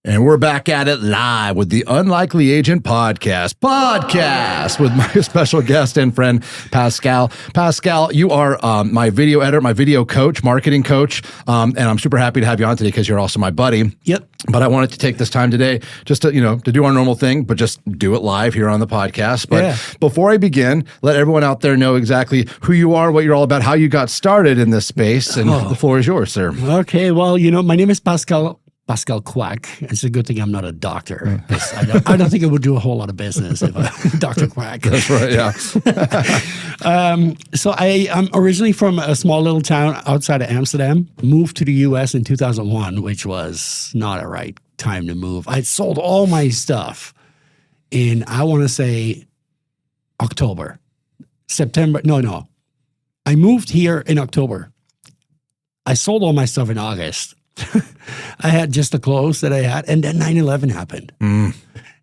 And we're back at it live with the Unlikely Agent podcast with my special guest and friend, Pascal. Pascal, you are my video editor, my video coach, marketing coach, and I'm super happy to have you on today because you're also my buddy. Yep. But I wanted to take this time today just to, to do our normal thing, but just do it live here on the podcast. But before I begin, let everyone out there know exactly who you are, what you're all about, how you got started in this space, and the floor is yours, sir. Okay. Well, my name is Pascal Quak. It's a good thing I'm not a doctor. I don't think it would do a whole lot of business if Dr. Quack. That's right, yeah. So I'm originally from a small little town outside of Amsterdam, moved to the U.S. in 2001, which was not a right time to move. I sold all my stuff in, I want to say, September. No. I moved here in October. I sold all my stuff in August. I had just the clothes that I had, and then 9/11 happened. And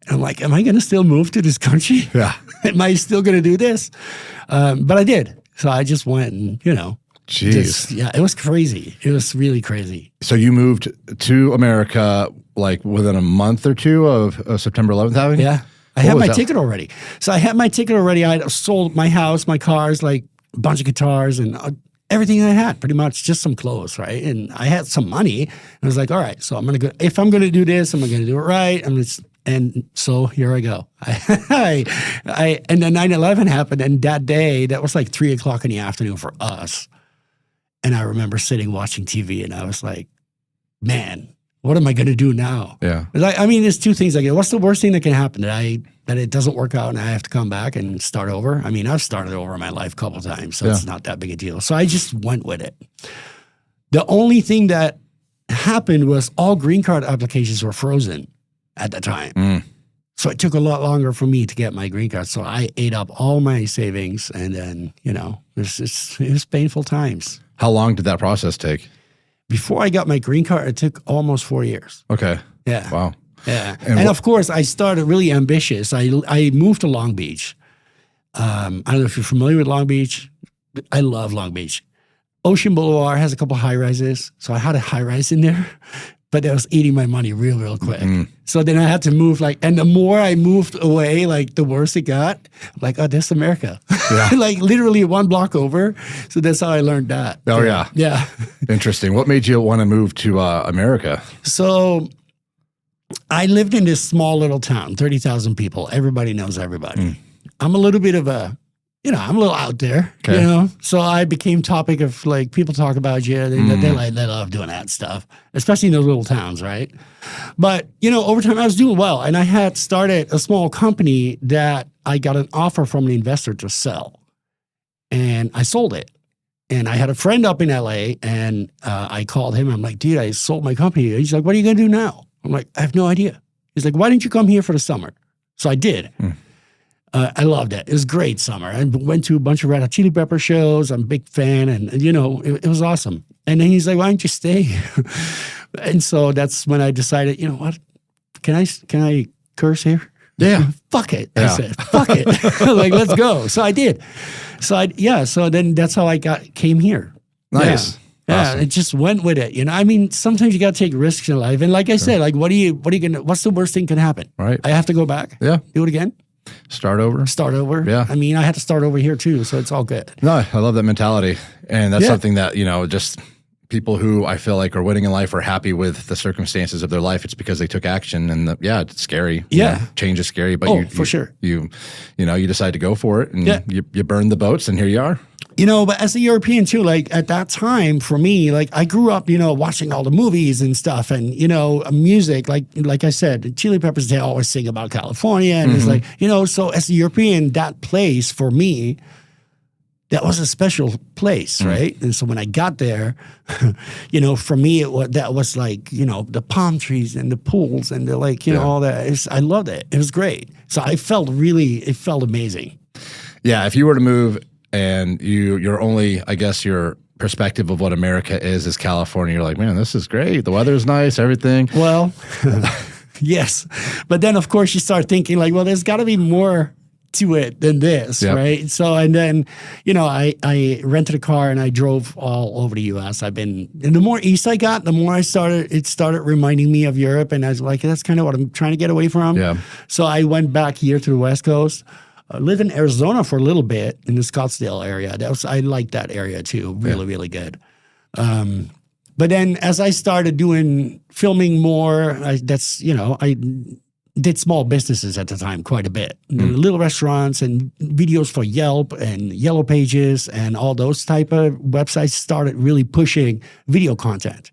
I'm like, am I going to still move to this country? Yeah. Am I still going to do this? But I did. So I just went and, Jeez. it was crazy. It was really crazy. So you moved to America like within a month or two of September 11th happening? Yeah. I had my ticket already. So I had my ticket already. I sold my house, my cars, like a bunch of guitars and everything I had, pretty much, just some clothes, right? And I had some money. And I was like, all right, so if I'm going to do this, I'm going to do it right. And so here I go. And then 9/11 happened. And that day, that was like 3:00 in the afternoon for us. And I remember sitting watching TV and I was like, man, what am I going to do now? Yeah. There's two things. What's the worst thing that can happen? That it doesn't work out and I have to come back and start over? I've started over in my life a couple of times, so it's not that big a deal. So I just went with it. The only thing that happened was all green card applications were frozen at the time. So it took a lot longer for me to get my green card. So I ate up all my savings and then, it was painful times. How long did that process take? Before I got my green card, it took almost 4 years. Okay. Yeah. Wow. Yeah. And of course, I started really ambitious. I moved to Long Beach. I don't know if you're familiar with Long Beach. I love Long Beach. Ocean Boulevard has a couple high rises. So I had a high rise in there, but that was eating my money real quick. So then I had to move and the more I moved away, the worse it got. Like, oh, this is America. Yeah. Literally 1 block over. So that's how I learned that. Oh, yeah. Yeah. Interesting. What made you want to move to America? So I lived in this small little town, 30,000 people. Everybody knows everybody. I'm a little bit of I'm a little out there, So I became topic of people talk about you. They love doing that stuff, especially in those little towns, right? But, over time I was doing well. And I had started a small company that I got an offer from an investor to sell. And I sold it. And I had a friend up in LA and I called him. I'm like, dude, I sold my company. He's like, what are you going to do now? I'm like, I have no idea. He's like, why didn't you come here for the summer? So I did. I loved it. It was a great summer. I went to a bunch of Red Hot Chili Pepper shows. I'm a big fan. And it was awesome. And then he's like, why don't you stay? And so that's when I decided, you know what? Can I curse here? Yeah. Fuck it. I said, fuck it. Let's go. So I did. So then that's how I came here. Nice. Yeah, awesome. it just went with it. Sometimes you got to take risks in life. And like I said, what's the worst thing can happen? Right. I have to go back. Yeah. Do it again. Start over. Yeah. I had to start over here too. So it's all good. No, I love that mentality. And that's something that, just people who I feel like are winning in life are happy with the circumstances of their life. It's because they took action and it's scary. Yeah. Change is scary, but for sure. You decide to go for it and you burn the boats and here you are. But as a European too, at that time for me, I grew up, watching all the movies and stuff and, music, like I said, Chili Peppers, they always sing about California. And it's so as a European, that place for me, that was a special place, right? And so when I got there, for me, that was the palm trees and the pools and the all that. I loved it. It was great. So it felt amazing. Yeah, if you were to move and you're only, I guess, your perspective of what America is California, you're like, man, this is great. The weather's nice, everything. Well, yes. But then, of course, you start thinking well, there's got to be more to it than this, right? So, and then, I rented a car and I drove all over the U.S. And the more east I got, the more it started reminding me of Europe. And I was like, that's kind of what I'm trying to get away from. Yeah. So I went back here to the West Coast. I lived in Arizona for a little bit in the Scottsdale area. I liked that area too. Really, really good. But then as I started filming more, I did small businesses at the time quite a bit. Little restaurants and videos for Yelp and Yellow Pages and all those type of websites started really pushing video content.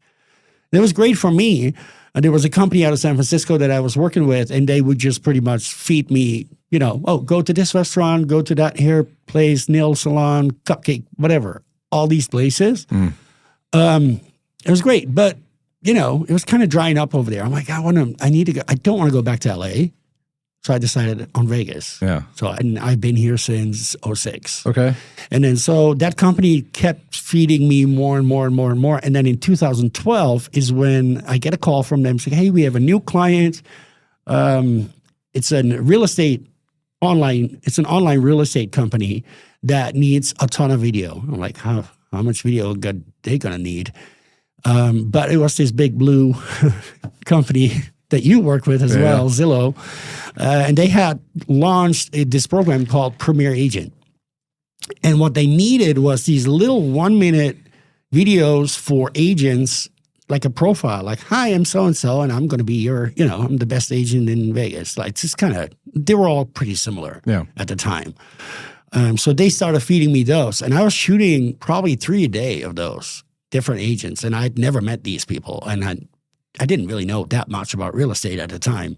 It was great for me. There was a company out of San Francisco that I was working with, and they would just pretty much feed me, go to this restaurant, go to that hair place, nail salon, cupcake, whatever, all these places. It was great, but it was kind of drying up over there. I'm like, I don't want to go back to LA. So I decided on Vegas. Yeah. So I've been here since 2006. Okay. And then so that company kept feeding me more and more and more and more. And then in 2012 is when I get a call from them saying, hey, we have a new client. It's an online real estate company that needs a ton of video. I'm like, how much video are they going to need? But it was this big blue company that you work with as well, Zillow. And they had launched this program called Premier Agent. And what they needed was these little 1-minute videos for agents, like a profile, like, hi, I'm so-and-so, and I'm going to be I'm the best agent in Vegas. Like, just they were all pretty similar at the time. So they started feeding me those. And I was shooting probably 3 a day of those different agents. And I'd never met these people. And I didn't really know that much about real estate at the time.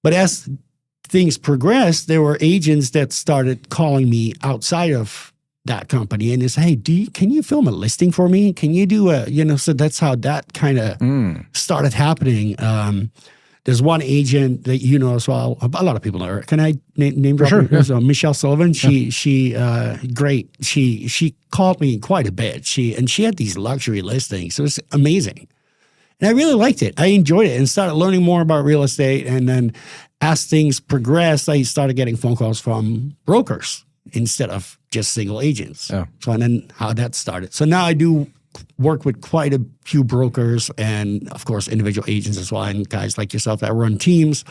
But as things progressed, there were agents that started calling me outside of that company and they said, hey, can you film a listing for me? Can you do so that's how that kind of started happening. There's one agent that you know as well. A lot of people know her. Can I name drop her? Yeah. So Michelle Sullivan. She great. She called me quite a bit. She had these luxury listings. It was amazing. And I really liked it. I enjoyed it and started learning more about real estate. And then as things progressed, I started getting phone calls from brokers instead of just single agents. Yeah. So and then how that started. So now I do work with quite a few brokers and, of course, individual agents as well, and guys like yourself that run teams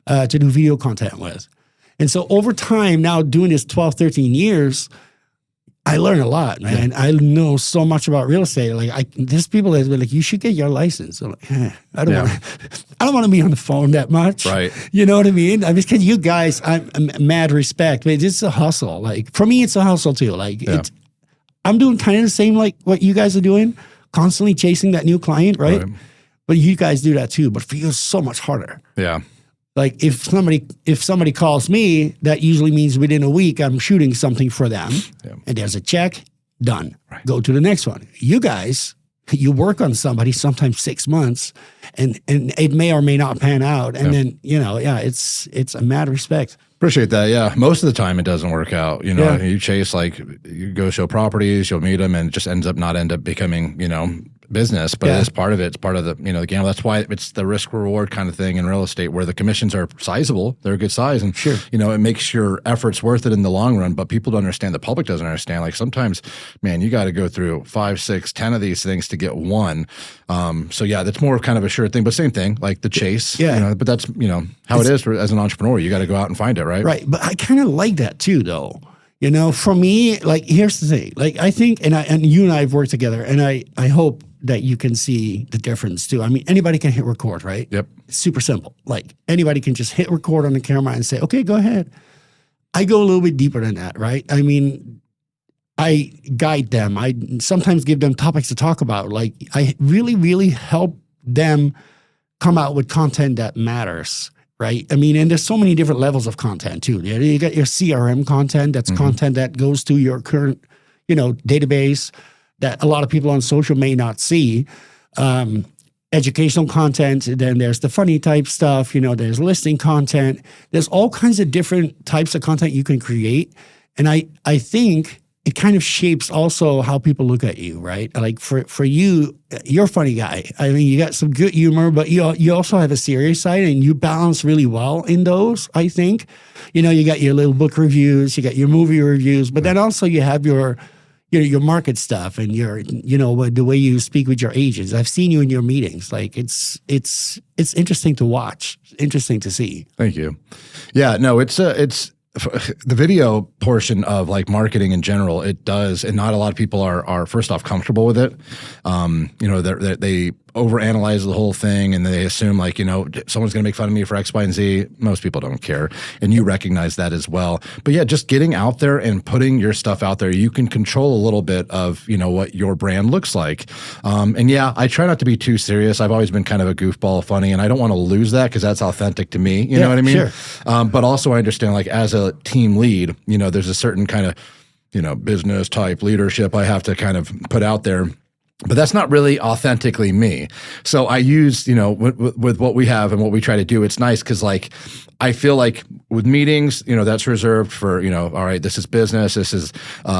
to do video content with. And so over time, now doing this 12, 13 years, I learn a lot, man. Yeah. I know so much about real estate. Like, there's people that been like, you should get your license. I'm like, I don't want to be on the phone that much. Right. You know what I mean? I mean, because you guys, I'm mad respect. But it's a hustle. Like, for me, it's a hustle too. Like, I'm doing kind of the same like what you guys are doing, constantly chasing that new client, right? But you guys do that too. But for you, it's so much harder. Yeah. Like if somebody calls me, that usually means within a week I'm shooting something for them, and there's a check, done. Right. Go to the next one. You guys, you work on somebody sometimes 6 months, and it may or may not pan out, and then it's a mad respect. Appreciate that. Yeah. Most of the time it doesn't work out. You chase, like, you go show properties, you'll meet them, and it just ends up becoming, business, but it is part of it. It's part of the, the gamble. That's why it's the risk reward kind of thing in real estate where the commissions are sizable. They're a good size. And, it makes your efforts worth it in the long run, but people don't understand. The public doesn't understand. Like sometimes, man, you got to go through 5, 6, 10 of these things to get one. So that's more of kind of a sure thing, but same thing, like the chase, but that's, how it is as an entrepreneur. You got to go out and find it. Right. Right. But I kind of like that too, though. For me, like, here's the thing, like, I think, and you and I have worked together, and I hope that you can see the difference too. I mean, anybody can hit record, right? Yep. It's super simple. Like, anybody can just hit record on the camera and say, okay, go ahead. I go a little bit deeper than that, right? I mean, I guide them. I sometimes give them topics to talk about. Like, I really, really help them come out with content that matters. Right. I mean, and there's so many different levels of content too. You got your CRM content. That's content that goes to your current, database that a lot of people on social may not see. Educational content. Then there's the funny type stuff. There's listing content. There's all kinds of different types of content you can create. And I think it kind of shapes also how people look at you, right? Like for you, you're a funny guy. I mean, you got some good humor, but you also have a serious side, and you balance really well in those, I think. You got your little book reviews, you got your movie reviews, but then also you have your market stuff and the way you speak with your agents. I've seen you in your meetings. Like it's interesting to watch, interesting to see. Thank you. Yeah, no, it's the video portion of like marketing in general. It does, and not a lot of people are first off comfortable with it. They overanalyze the whole thing, and they assume like, someone's going to make fun of me for X, Y, and Z. Most people don't care, and you recognize that as well. But yeah, just getting out there and putting your stuff out there, you can control a little bit of, what your brand looks like. And yeah, I try not to be too serious. I've always been kind of a goofball, funny, and I don't want to lose that because that's authentic to me. You know what I mean? Sure. But also I understand, like, as a team lead, there's a certain kind of, business type leadership I have to kind of put out there. But that's not really authentically me. So I use, with what we have and what we try to do, it's nice because, like, I feel like with meetings, that's reserved for, all right, this is business, this is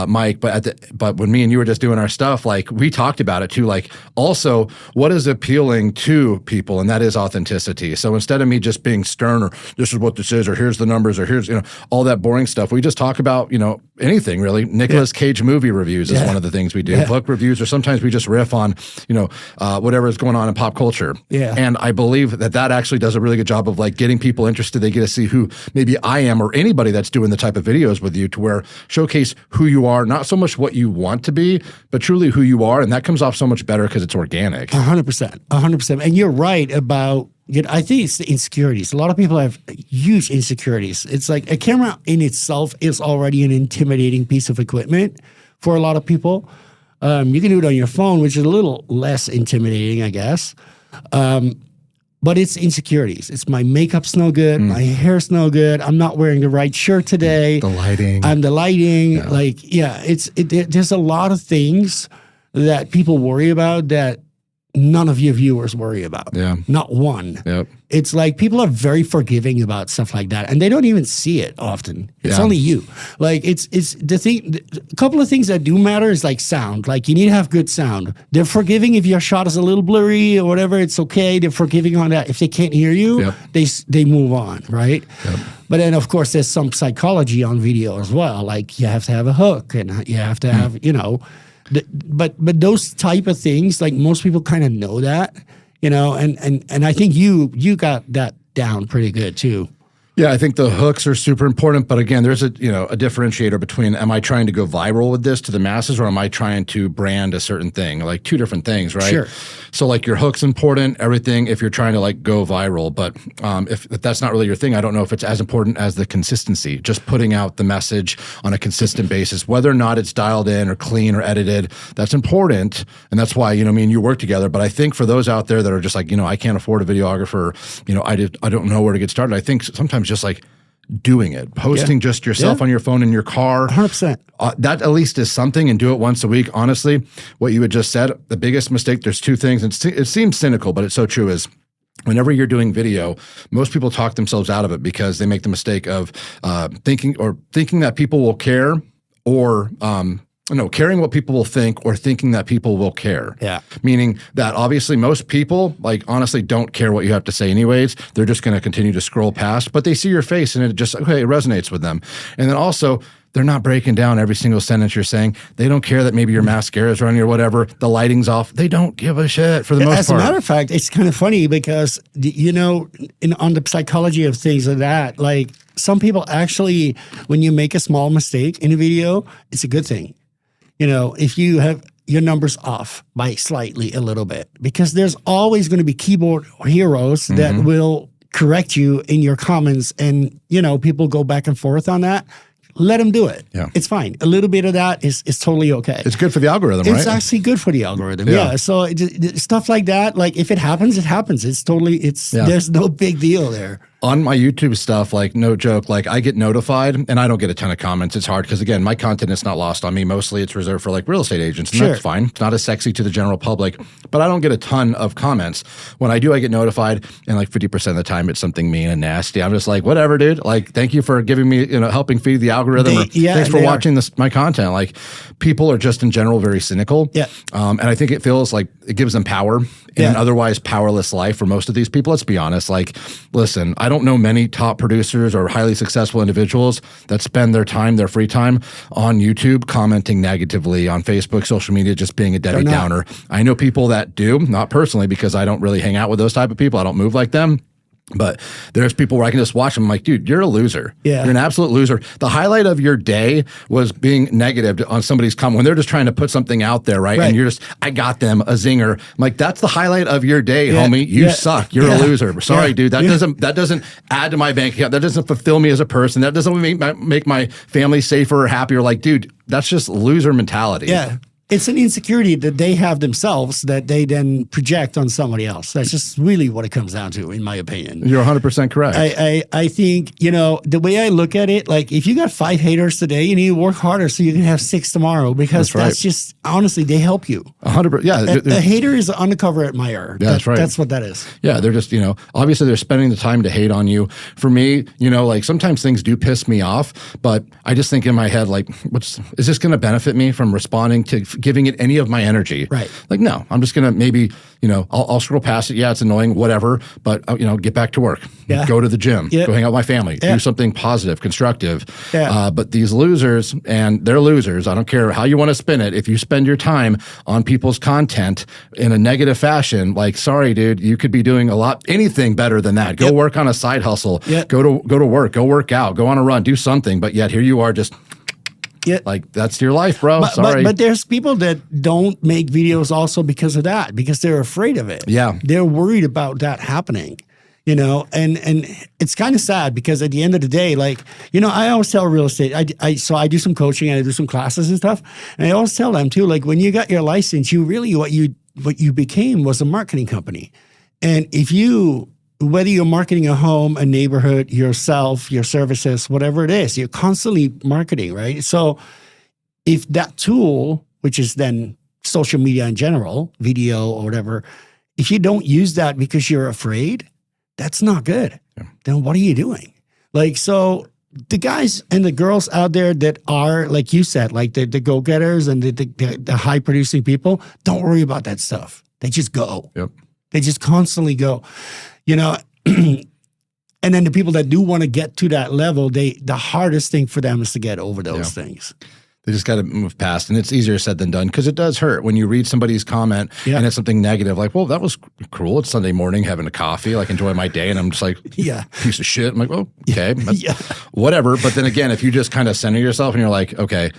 Mike. But when me and you were just doing our stuff, like, we talked about it too. Like, also, what is appealing to people, and that is authenticity. So instead of me just being stern, or this is what this is, or here's the numbers, or here's all that boring stuff, we just talk about anything really. Nicolas Cage movie reviews is one of the things we do. Book reviews, or sometimes we just riff on whatever is going on in pop culture. And I believe that actually does a really good job of like getting people interested. They get to see who maybe I am, or anybody that's doing the type of videos with you, to where showcase who you are, not so much what you want to be, but truly who you are. And that comes off so much better because it's organic. 100%. And you're right about, I think it's the insecurities. A lot of people have huge insecurities. It's like a camera in itself is already an intimidating piece of equipment for a lot of people. You can do it on your phone, which is a little less intimidating, I guess. But it's insecurities. It's my makeup's no good. My hair's no good. I'm not wearing the right shirt today. The lighting. Yeah. There's a lot of things that people worry about that none of your viewers worry about. Yeah. Not one. Yep. It's like people are very forgiving about stuff like that, and they don't even see it often. It's only you. Like it's the thing. A couple of things that do matter is like sound. Like you need to have good sound. They're forgiving if your shot is a little blurry or whatever. It's okay. They're forgiving on that. If they can't hear you, they move on, right? Yep. But then of course there's some psychology on video as well. Like you have to have a hook, and you have to have But those type of things, like most people kind of know that, and I think you got that down pretty good too. Yeah, I think the hooks are super important, but again, there's a differentiator between, am I trying to go viral with this to the masses, or am I trying to brand a certain thing? Like two different things, right? Sure. So like your hook's important, everything, if you're trying to like go viral, but if that's not really your thing, I don't know if it's as important as the consistency, just putting out the message on a consistent basis, whether or not it's dialed in or clean or edited, that's important. And that's why, me and you work together. But I think for those out there that are just like, I can't afford a videographer, I don't know where to get started. I think sometimes just like doing it, posting just yourself on your phone in your car. 100%. That at least is something, and do it once a week. Honestly, what you had just said, the biggest mistake, there's two things, and it seems cynical, but it's so true, is whenever you're doing video, most people talk themselves out of it because they make the mistake of thinking that people will care, or caring what people will think, or thinking that people will care. Yeah. Meaning that obviously most people, like, honestly don't care what you have to say anyways. They're just going to continue to scroll past, but they see your face and it just, it resonates with them. And then also, they're not breaking down every single sentence you're saying. They don't care that maybe your mascara is running or whatever. The lighting's off. They don't give a shit for the most part. As a matter of fact, it's kind of funny because, on the psychology of things like that, like some people actually, when you make a small mistake in a video, it's a good thing. If you have your numbers off by slightly a little bit, because there's always going to be keyboard heroes that will correct you in your comments, and, people go back and forth on that. Let them do it. Yeah. It's fine. A little bit of that is totally okay. It's good for the algorithm, right? It's actually good for the algorithm. Yeah. So stuff like that, like if it happens, it happens. It's totally, there's no big deal there. on my YouTube stuff, like no joke, like I get notified and I don't get a ton of comments. It's hard because again, my content is not lost on me. Mostly it's reserved for like real estate agents, and that's fine. It's not as sexy to the general public, but I don't get a ton of comments. When I do, I get notified, and like 50% of the time it's something mean and nasty. I'm just like, whatever, dude. Like, thank you for giving me, helping feed the algorithm. Thanks for watching my content. Like, people are just in general very cynical. Yeah. And I think it feels like it gives them power in an otherwise powerless life for most of these people. Let's be honest. Like, listen, I don't know many top producers or highly successful individuals that spend their free time on YouTube commenting negatively, on Facebook, social media, just being a Debbie Downer. I know people that do, not personally because I don't really hang out with those type of people. I don't move like them. But there's people where I can just watch them. I'm like, dude, you're a loser. Yeah. You're an absolute loser. The highlight of your day was being negative on somebody's comment when they're just trying to put something out there, right? And you're just, I got them, a zinger. I'm like, that's the highlight of your day, homie. You suck. You're a loser. Sorry, dude. That doesn't add to my bank account. That doesn't fulfill me as a person. That doesn't make my family safer or happier. Like, dude, that's just loser mentality. Yeah. It's an insecurity that they have themselves that they then project on somebody else. That's just really what it comes down to, in my opinion. You're 100% correct. I think, the way I look at it, like if you got 5 haters today, you need to work harder so you can have 6 tomorrow, because that's just, honestly, they help you. 100%. Yeah. A hater is an undercover admirer. That's right. That's what that is. Yeah. They're just, obviously they're spending the time to hate on you. For me, like sometimes things do piss me off, but I just think in my head, like, is this going to benefit me from responding to giving it any of my energy? Right. Like, no, I'm just going to maybe, I'll scroll past it. Yeah, it's annoying, whatever, but, get back to work. Yeah. Go to the gym. Yeah. Go hang out with my family. Yeah. Do something positive, constructive. Yeah. But these losers, and they're losers, I don't care how you want to spin it. If you spend your time on people's content in a negative fashion, like, sorry, dude, you could be doing anything better than that. Go work on a side hustle. Yep. Go to work. Go work out. Go on a run. Do something. But yet here you are just... Yeah. Like, that's your life, bro. Sorry. But there's people that don't make videos also because of that, because they're afraid of it. Yeah. They're worried about that happening, and it's kind of sad because at the end of the day, like, I always tell real estate, so I do some coaching and I do some classes and stuff. And I always tell them too, like, when you got your license, you really, what you became was a marketing company. And whether you're marketing a home, a neighborhood, yourself, your services, whatever it is, you're constantly marketing, right? So if that tool, which is then social media in general, video or whatever, if you don't use that because you're afraid, that's not good. Yeah. Then what are you doing? Like, so the guys and the girls out there that are, like you said, like the go-getters and the high-producing people, don't worry about that stuff. They just go. Yep. They just constantly go. And then the people that do want to get to that level, the hardest thing for them is to get over those things. They just got to move past, and it's easier said than done because it does hurt when you read somebody's comment and it's something negative. Like, well, that was cruel. It's Sunday morning, having a coffee, like enjoy my day, and I'm just like, piece of shit. I'm like, oh, okay, whatever. But then again, if you just kind of center yourself and you're like, okay,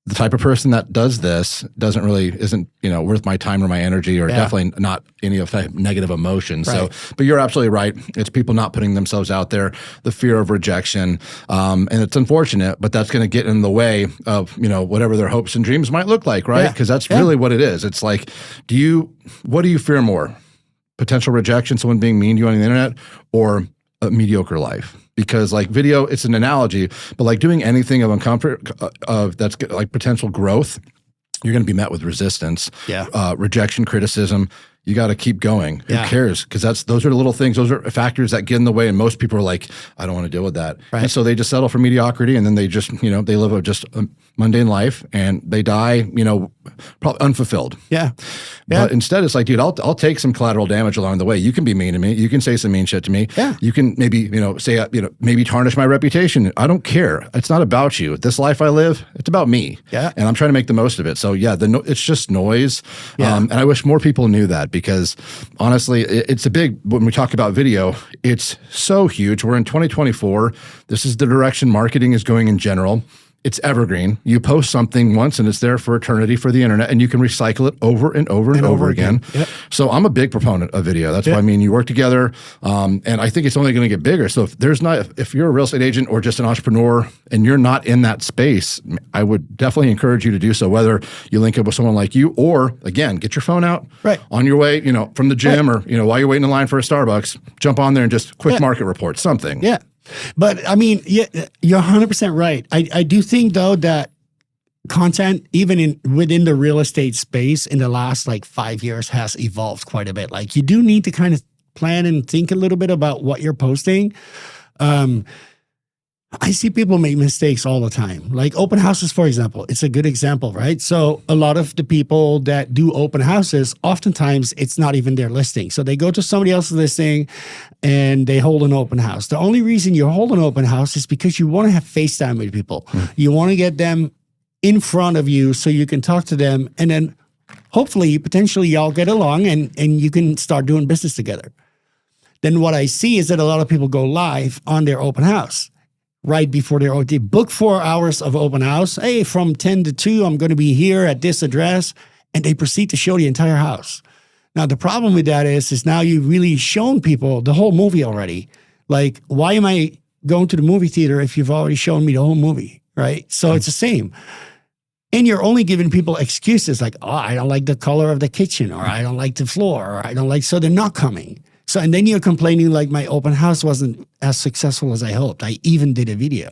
the type of person that does this isn't worth my time or my energy, or definitely not any of that negative emotion. Right. So, but you're absolutely right. It's people not putting themselves out there, the fear of rejection, and it's unfortunate, but that's going to get in the way of whatever their hopes and dreams might look like, right? Because that's really what it is. It's like, what do you fear more? Potential rejection, someone being mean to you on the internet, or a mediocre life? Because like video, it's an analogy, but like doing anything of that's like potential growth, you're going to be met with resistance, rejection, criticism. You got to keep going. Who cares? Because those are the little things. Those are factors that get in the way. And most people are like, I don't want to deal with that. Right. And so they just settle for mediocrity, and then they just, they live a mundane life, and they die, probably unfulfilled. Yeah. But instead, it's like, dude, I'll take some collateral damage along the way. You can be mean to me. You can say some mean shit to me. Yeah. You can maybe, say, maybe tarnish my reputation. I don't care. It's not about you. This life I live, it's about me. Yeah. And I'm trying to make the most of it. So it's just noise. Yeah. And I wish more people knew that, because honestly, it's when we talk about video, it's so huge. We're in 2024. This is the direction marketing is going in general. it's evergreen. You post something once and it's there for eternity for the internet, and you can recycle it over and over and over again. Yep. So I'm a big proponent of video. That's why you work together, and I think it's only going to get bigger. So if you're a real estate agent or just an entrepreneur and you're not in that space, I would definitely encourage you to do so. Whether you link up with someone like you, or again, get your phone out on your way, from the gym, or while you're waiting in line for a Starbucks, jump on there and just quick market report something. Yeah. But I mean, you're 100% right. I do think though that content, even within the real estate space in the last 5 years, has evolved quite a bit. Like, you do need to kind of plan and think a little bit about what you're posting. I see people make mistakes all the time. Like open houses, for example, it's a good example, right? So a lot of the people that do open houses, oftentimes it's not even their listing. So they go to somebody else's listing and they hold an open house. The only reason you hold an open house is because you want to have FaceTime with people. You want to get them in front of you so you can talk to them, and then hopefully, potentially y'all get along and you can start doing business together. Then what I see is that a lot of people go live on their open house. Right before they book 4 hours of open house. Hey, from 10 to 2, I'm going to be here at this address. And they proceed to show the entire house. Now, the problem with that is now you've really shown people the whole movie already. Like, why am I going to the movie theater if you've already shown me the whole movie, right? So it's the same. And you're only giving people excuses like, oh, I don't like the color of the kitchen, or I don't like the floor, or I don't like, so they're not coming. So, and then you're complaining like my open house wasn't as successful as I hoped. I even did a video,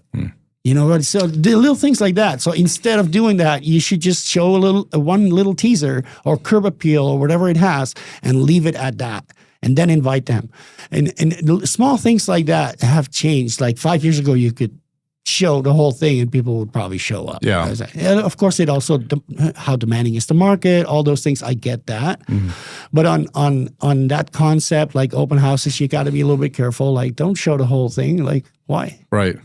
so the little things like that. So instead of doing that, you should just show one little teaser or curb appeal or whatever it has and leave it at that, and then invite them. And small things like that have changed. Like 5 years ago, you could show the whole thing and people would probably show up. Yeah. And of course, it also, how demanding is the market, all those things, I get that. But on that concept, like open houses, you got to be a little bit careful. Like, don't show the whole thing. Like, why? Right.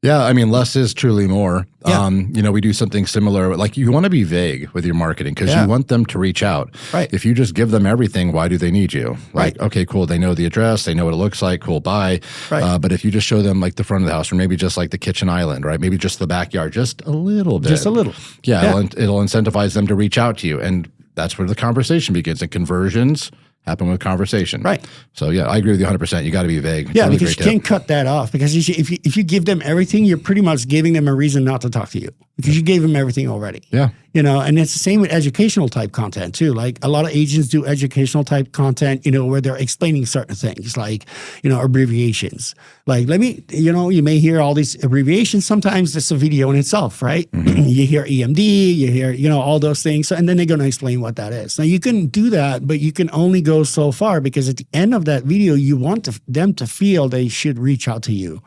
Yeah, I mean, less is truly more. Yeah. We do something similar. Like, you want to be vague with your marketing because you want them to reach out. Right. If you just give them everything, why do they need you? Like, Right. okay, cool. They know the address. They know what it looks like. Cool, bye. Right. But if you just show them like the front of the house, or maybe just like the kitchen island, right? Maybe just the backyard, just a little bit. Just a little. Yeah, it'll incentivize them to reach out to you. And that's where the conversation begins. And conversions happen with conversation. Right. So yeah, I agree with you 100%. You got to be vague. Yeah, Really because great you can't cut that off. Because if you give them everything, you're pretty much giving them a reason not to talk to you because you gave them everything already. Yeah. And it's the same with educational type content too. Like a lot of agents do educational type content, where they're explaining certain things like, abbreviations. Like, you may hear all these abbreviations. Sometimes it's a video in itself, right? You hear EMD, you hear, all those things. So, and then they're going to explain what that is. Now you can do that, but you can only go so far because at the end of that video, you want them to feel they should reach out to you,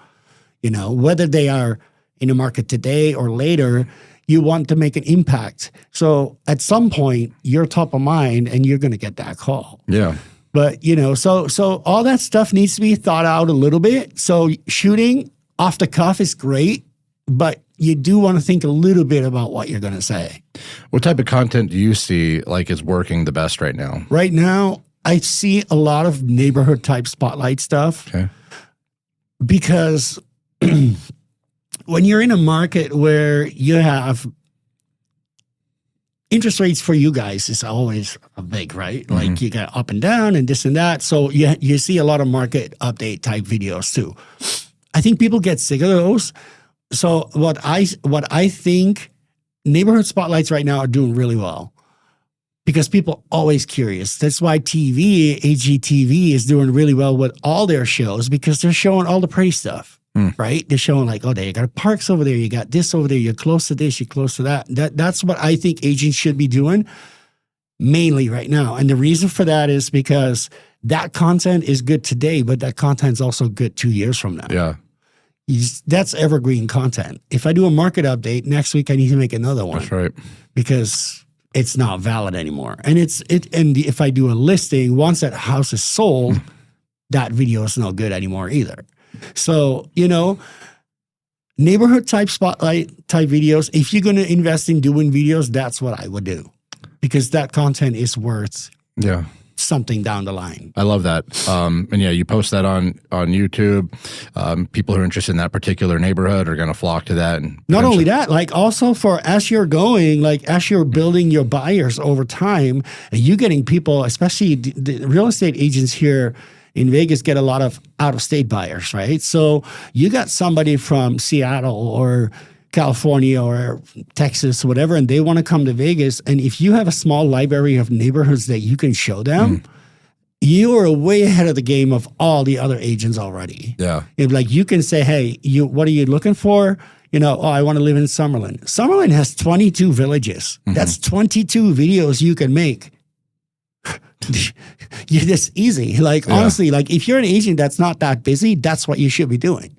whether they are in the market today or later. You want to make an impact. So at some point, you're top of mind and you're going to get that call. Yeah. But, so all that stuff needs to be thought out a little bit. So shooting off the cuff is great, but you do want to think a little bit about what you're going to say. What type of content do you see like is working the best right now? Right now, I see a lot of neighborhood type spotlight stuff. Okay. Because when you're in a market where you have interest rates for you guys is always a big, right? Like you got up and down and this and that. So you see a lot of market update type videos too. I think people get sick of those. So what I think neighborhood spotlights right now are doing really well because people are always curious. That's why HGTV is doing really well with all their shows because they're showing all the pretty stuff. Right? They're showing like, oh, you got parks over there, you got this over there, you're close to this, you're close to that. That's what I think agents should be doing mainly right now. And the reason for that is because that content is good today, but that content is also good 2 years from now. Yeah. That's evergreen content. If I do a market update, next week I need to make another one. That's right. Because it's not valid anymore. And and if I do a listing, once that house is sold, that video is not good anymore either. So, neighborhood type spotlight type videos, if you're going to invest in doing videos, that's what I would do because that content is worth something down the line. I love that. And yeah, you post that on YouTube. People who are interested in that particular neighborhood are going to flock to that. And not only that, like also as you're going, like as you're building your buyers over time, and you getting people, especially the real estate agents here in Vegas get a lot of out-of-state buyers, right? So you got somebody from Seattle or California or Texas, whatever, and they want to come to Vegas. And if you have a small library of neighborhoods that you can show them, you are way ahead of the game of all the other agents already. Yeah. If like you can say, hey, what are you looking for? I want to live in Summerlin. Summerlin has 22 villages. That's 22 videos you can make. It's easy. Like, honestly, like if you're an agent that's not that busy, that's what you should be doing.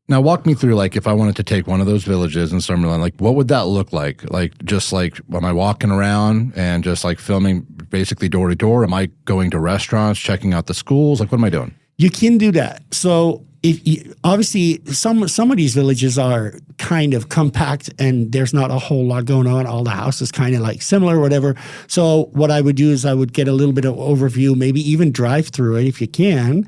Now, walk me through, like, if I wanted to take one of those villages in Summerlin, like, what would that look like? Like, just like, am I walking around and just like filming basically door to door? Am I going to restaurants, checking out the schools? Like, what am I doing? You can do that. So obviously some of these villages are kind of compact and there's not a whole lot going on. All the houses kind of like similar, whatever. So what I would do is I would get a little bit of overview, maybe even drive through it if you can,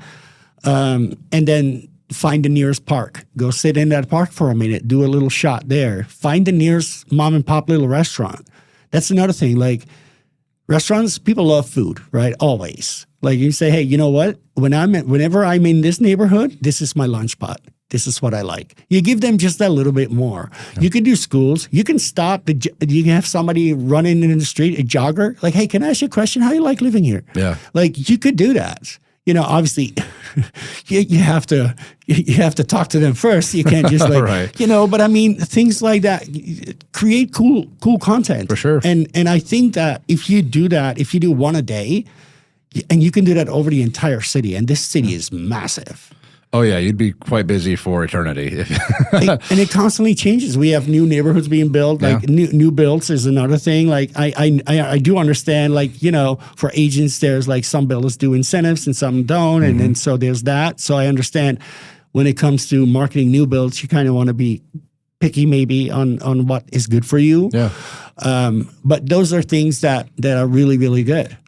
and then find the nearest park. Go sit in that park for a minute. Do a little shot there. Find the nearest mom and pop little restaurant. That's another thing. Like restaurants, people love food, right? Always. Like you say, hey, you know what? Whenever I'm in this neighborhood, this is my lunch spot. This is what I like. You give them just a little bit more. Yeah. You can do schools. You can stop. You can have somebody running in the street, a jogger. Like, hey, can I ask you a question? How you like living here? Yeah. Like you could do that. Obviously, you have to talk to them first. You can't just like, right. But I mean, things like that, create cool content. For sure. And I think that if you do that, if you do one a day, and you can do that over the entire city, and this city is massive. Oh yeah, you'd be quite busy for eternity. And it constantly changes. We have new neighborhoods being built. Like new builds is another thing. Like I do understand. Like for agents, there's like some builders do incentives and some don't, and then so there's that. So I understand when it comes to marketing new builds, you kind of want to be picky maybe on what is good for you. Yeah. But those are things that are really, really good.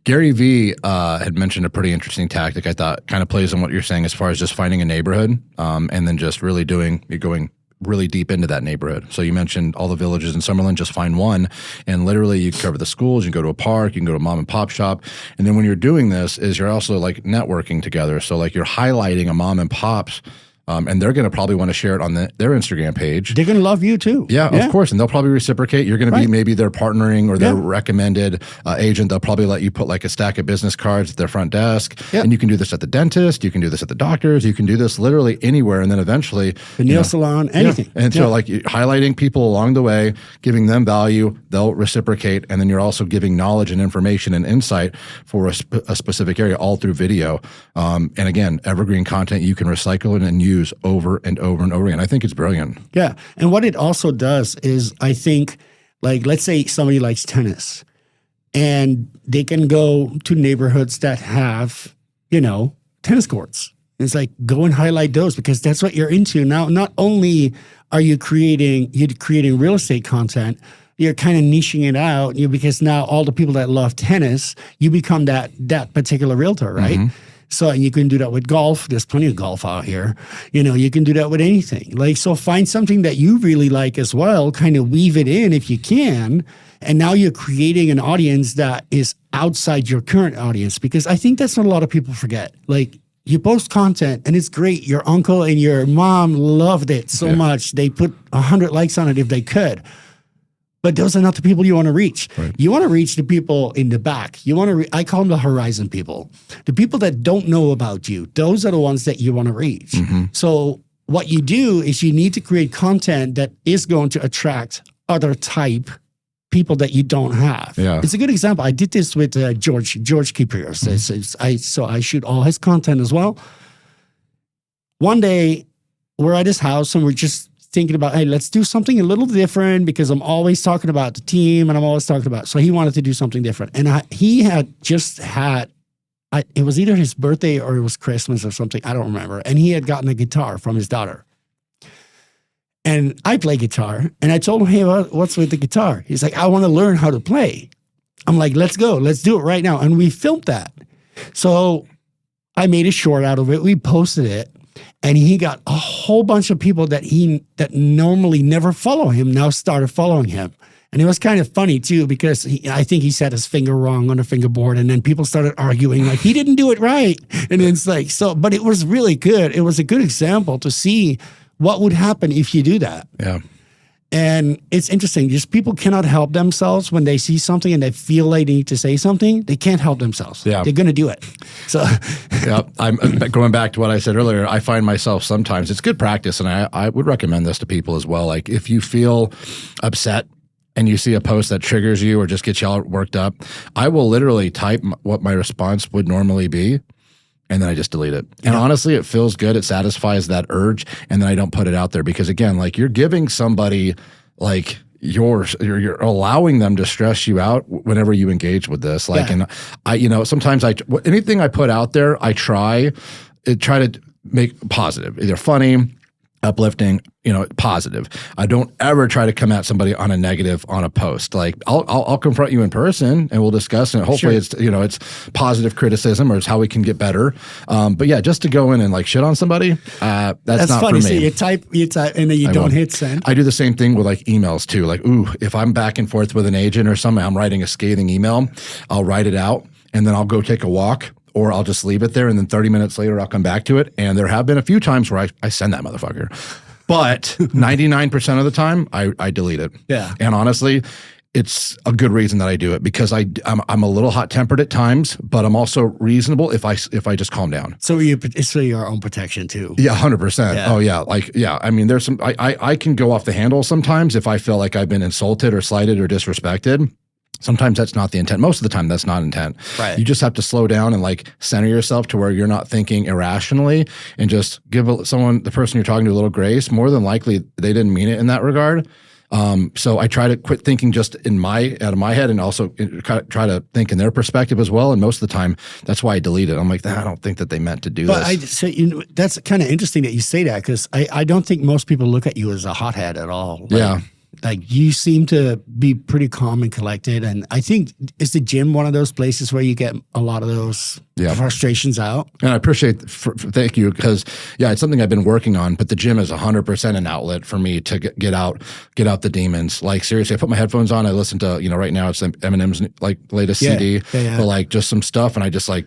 Gary Vee had mentioned a pretty interesting tactic I thought kind of plays on what you're saying as far as just finding a neighborhood and then just really going really deep into that neighborhood. So you mentioned all the villages in Summerlin, just find one, and literally you cover the schools, you can go to a park, you can go to a mom and pop shop. And then when you're doing this is you're also like networking together. So like you're highlighting a mom and pop's and they're going to probably want to share it on their Instagram page. They're going to love you too. Yeah, of course. And they'll probably reciprocate. You're going to be maybe their partnering or their recommended agent. They'll probably let you put like a stack of business cards at their front desk. Yep. And you can do this at the dentist. You can do this at the doctor's. You can do this literally anywhere. And then eventually the nail salon, anything. Yeah. And so like highlighting people along the way, giving them value, they'll reciprocate. And then you're also giving knowledge and information and insight for a specific area all through video. And again, evergreen content you can recycle it and use over and over and over again. I think it's brilliant. Yeah. And what it also does is I think, like, let's say somebody likes tennis and they can go to neighborhoods that have, tennis courts. It's like, go and highlight those because that's what you're into. Now, not only are you creating real estate content, you're kind of niching it out because now all the people that love tennis, you become that particular realtor, right? Mm-hmm. So you can do that with golf. There's plenty of golf out here. You can do that with anything. Like, so find something that you really like as well, kind of weave it in if you can. And now you're creating an audience that is outside your current audience, because I think that's what a lot of people forget. Like, you post content and it's great. Your uncle and your mom loved it so much. They put 100 likes on it if they could. But those are not the people you want to reach. Right. You want to reach the people in the back. You want to. I call them the horizon people. The people that don't know about you. Those are the ones that you want to reach. Mm-hmm. So what you do is you need to create content that is going to attract other type people that you don't have. Yeah. It's a good example. I did this with George Kiprios. Mm-hmm. So I shoot all his content as well. One day, we're at his house and we're just thinking about, hey, let's do something a little different because I'm always talking about the team and I'm always talking about, so he wanted to do something different. And he had just had, it was either his birthday or it was Christmas or something, I don't remember. And he had gotten a guitar from his daughter. And I play guitar and I told him, hey, what's with the guitar? He's like, I want to learn how to play. I'm like, let's go. Let's do it right now. And we filmed that. So I made a short out of it. We posted it. And he got a whole bunch of people that normally never follow him now started following him. And it was kind of funny too, because I think he set his finger wrong on the fingerboard, and then people started arguing like he didn't do it right. And it's like, so, but it was really good. It was a good example to see what would happen if you do that. Yeah. And it's interesting. Just people cannot help themselves when they see something and they feel they need to say something. They can't help themselves. Yeah. They're going to do it. So, yeah, I'm going back to what I said earlier. I find myself sometimes, it's good practice, and I would recommend this to people as well. Like if you feel upset and you see a post that triggers you or just gets you all worked up, I will literally type what my response would normally be. And then I just delete it. And honestly, it feels good. It satisfies that urge. And then I don't put it out there because, again, like you're giving somebody like you're allowing them to stress you out whenever you engage with this. Like, and sometimes anything I put out there, I try to make positive, either funny, uplifting, positive. I don't ever try to come at somebody on a negative on a post. Like I'll confront you in person and we'll discuss, and hopefully it's positive criticism or it's how we can get better. But yeah, just to go in and like shit on somebody, that's not funny. for me. So you type, and then you don't hit send. I do the same thing with like emails too. Like, if I'm back and forth with an agent or something, I'm writing a scathing email, I'll write it out and then I'll go take a walk. Or I'll just leave it there, and then 30 minutes later, I'll come back to it. And there have been a few times where I send that motherfucker. But 99% of the time, I delete it. Yeah. And honestly, it's a good reason that I do it because I'm a little hot-tempered at times, but I'm also reasonable if I just calm down. So it's for your own protection too. Yeah, 100%. Yeah. Oh yeah. I mean, there's some, I can go off the handle sometimes if I feel like I've been insulted or slighted or disrespected. Sometimes that's not the intent. Most of the time, that's not intent. Right. You just have to slow down and like center yourself to where you're not thinking irrationally and just give the person you're talking to a little grace. More than likely, they didn't mean it in that regard. So I try to quit thinking just out of my head and also try to think in their perspective as well. And most of the time, that's why I delete it. I'm like, I don't think that they meant to do this. But that's kind of interesting that you say that because I don't think most people look at you as a hothead at all. Like you seem to be pretty calm and collected. And I think, is the gym one of those places where you get a lot of those frustrations out? And I appreciate, thank you, because it's something I've been working on, but the gym is 100% an outlet for me to get out the demons. Like seriously, I put my headphones on, I listen to, right now it's Eminem's like latest CD, but like just some stuff. And I just like,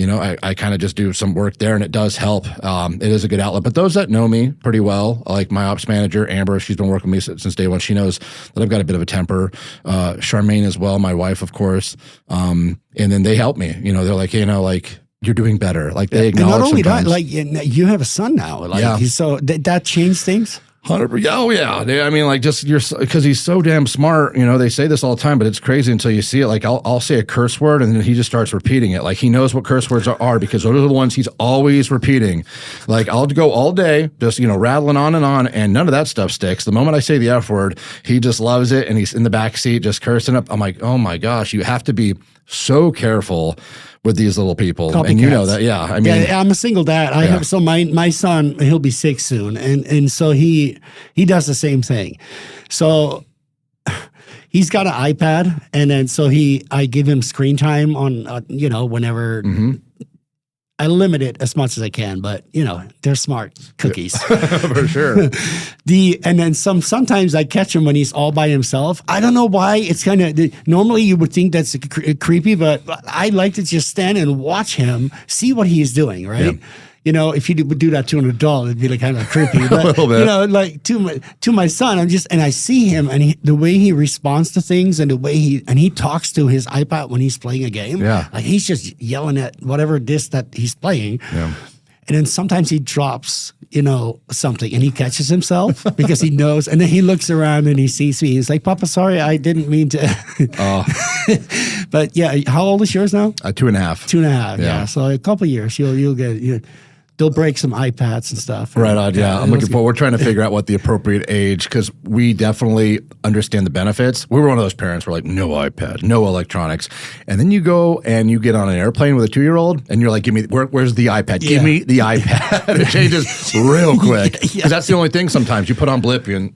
I kind of just do some work there and it does help. It is a good outlet. But those that know me pretty well, like my ops manager, Amber, she's been working with me since day one. She knows that I've got a bit of a temper. Charmaine as well, my wife, of course. And then they help me. They're like, like, you're doing better. Like they acknowledge. And not only sometimes. That, like you have a son now. Like so that changed things? 100%. Oh yeah. I mean, like just because he's so damn smart. They say this all the time, but it's crazy until you see it. Like I'll say a curse word and then he just starts repeating it. Like he knows what curse words are because those are the ones he's always repeating. Like I'll go all day just rattling on, and none of that stuff sticks. The moment I say the F word, he just loves it and he's in the back seat just cursing up. I'm like, oh my gosh, you have to be so careful with these little people. Copycats. And you know that, I mean, I'm a single dad. I have, so my son, he'll be 6 soon. And so he does the same thing. So he's got an iPad and then, so I give him screen time on, whenever I limit it as much as I can, but they're smart cookies. For sure. And then sometimes I catch him when he's all by himself. I don't know why. It's kind of, normally you would think that's creepy, but I like to just stand and watch him, see what he's doing, right? Yeah. If you would do that to an adult, it'd be like kind of creepy. But, a little bit. like to my son, and I see him and the way he responds to things and the way he talks to his iPad when he's playing a game. Yeah. Like he's just yelling at whatever disc that he's playing. Yeah. And then sometimes he drops, something and he catches himself because he knows. And then he looks around and he sees me. He's like, Papa, sorry, I didn't mean to. But yeah, how old is yours now? 2.5. 2.5, yeah. So a couple of years, you'll get, they'll break some iPads and stuff. Right on, yeah. I'm looking forward. We're trying to figure out what the appropriate age, because we definitely understand the benefits. We were one of those parents who were like, no iPad, no electronics. And then you go and you get on an airplane with a 2-year-old and you're like, where's the iPad? Give me the iPad. It changes real quick. Because that's the only thing sometimes. You put on Blip and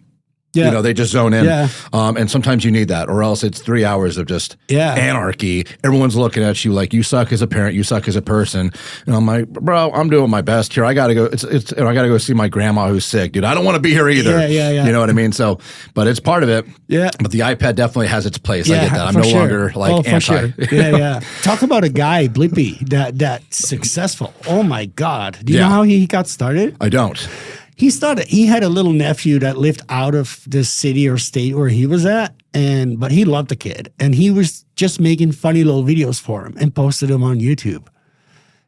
Yeah. You know, they just zone in. Yeah. And sometimes you need that, or else it's 3 hours of just anarchy. Everyone's looking at you like you suck as a parent, you suck as a person. And I'm like, bro, I'm doing my best here. I gotta go. I gotta go see my grandma who's sick, dude. I don't want to be here either. Yeah. You know what I mean? So, but it's part of it. Yeah. But the iPad definitely has its place. I get that. I'm for no sure. longer like anti. Sure. Yeah. Talk about a guy, Blippi, that's successful. Oh my God. Do you know how he got started? I don't. He had a little nephew that lived out of the city or state where he was at, but he loved the kid. And he was just making funny little videos for him and posted them on YouTube.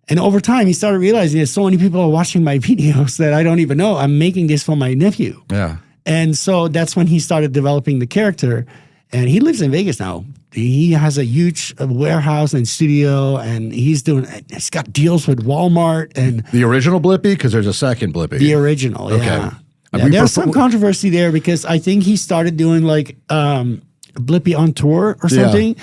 And over time, he started realizing that so many people are watching my videos that I don't even know. I'm making this for my nephew. Yeah. And so that's when he started developing the character. And he lives in Vegas now. He has a huge warehouse and studio, and he's got deals with Walmart and The original Blippi, because there's a second Blippi. the original. Okay. Yeah. There's some controversy there because I think he started doing like Blippi on tour or something,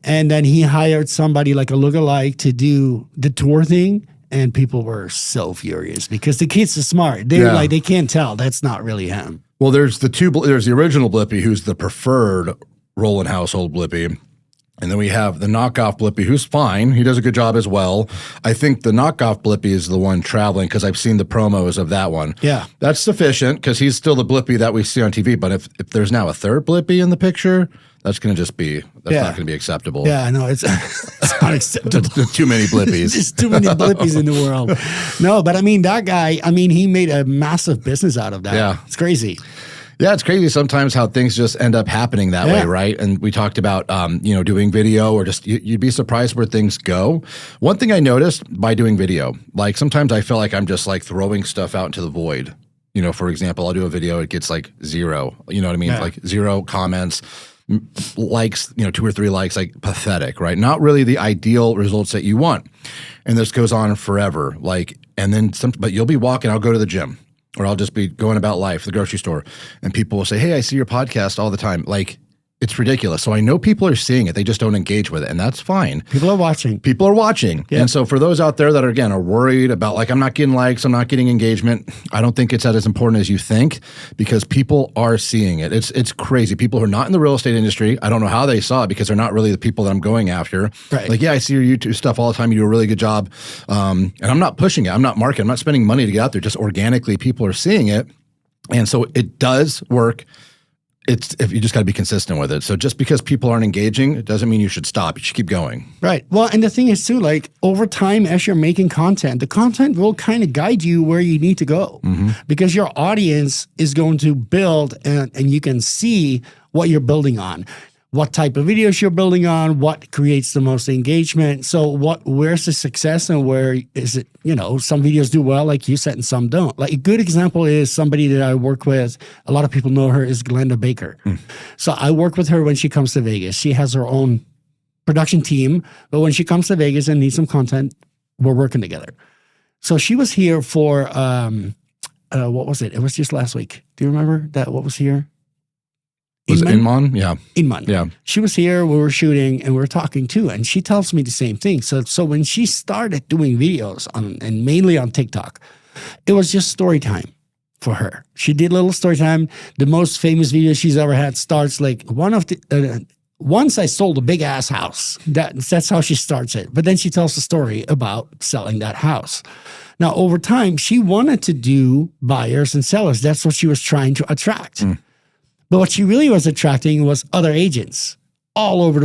and then he hired somebody like a lookalike to do the tour thing. And people were so furious because the kids are smart. They're like, they can't tell that's not really him. Well, there's the original Blippi, who's the preferred Roland household Blippi. And then we have the knockoff Blippi, who's fine. He does a good job as well. I think the knockoff Blippi is the one traveling because I've seen the promos of that one. Yeah. That's sufficient because he's still the Blippi that we see on TV. But if there's now a third Blippi in the picture, that's going to just be, not going to be acceptable. Yeah, no, it's not acceptable. Too many Blippies. There's too many Blippies in the world. No, but I mean, that guy, he made a massive business out of that. Yeah. It's crazy. Yeah, it's crazy sometimes how things just end up happening that way, right? And we talked about, doing video or just you'd be surprised where things go. One thing I noticed by doing video, like sometimes I feel like I'm just like throwing stuff out into the void. You know, for example, I'll do a video, it gets like 0. You know what I mean? Yeah. Like 0 comments, likes, 2 or 3 likes, like pathetic, right? Not really the ideal results that you want. And this goes on forever. But you'll be walking, I'll go to the gym. Or I'll just be going about life, the grocery store, and people will say, hey, I see your podcast all the time. Like, it's ridiculous. So I know people are seeing it. They just don't engage with it, and that's fine. People are watching. Yeah. And so for those out there that are worried about, like, I'm not getting likes, I'm not getting engagement, I don't think it's as important as you think because people are seeing it. It's crazy. People who are not in the real estate industry, I don't know how they saw it because they're not really the people that I'm going after. Right. Like, yeah, I see your YouTube stuff all the time. You do a really good job. And I'm not pushing it. I'm not marketing. I'm not spending money to get out there. Just organically, people are seeing it. And so it does work. If you just got to be consistent with it. So just because people aren't engaging, it doesn't mean you should stop. You should keep going. Right. Well, and the thing is too, like over time, as you're making content, the content will kind of guide you where you need to go because your audience is going to build and you can see what you're building on. What type of videos you're building on, what creates the most engagement. So where's the success and where is it, some videos do well, like you said, and some don't. Like a good example is somebody that I work with, a lot of people know her, is Glenda Baker. So I work with her when she comes to Vegas. She has her own production team, but when she comes to Vegas and needs some content, we're working together. So she was here for, what was it? It was just last week. Do you remember that? What was here? Was it Inman? Yeah. Inman. Yeah. She was here, we were shooting, and we were talking too, and she tells me the same thing. So when she started doing videos and mainly on TikTok, it was just story time for her. She did a little story time. The most famous video she's ever had starts like once I sold a big ass house. That's how she starts it. But then she tells the story about selling that house. Now, over time, she wanted to do buyers and sellers. That's what she was trying to attract. But what she really was attracting was other agents all over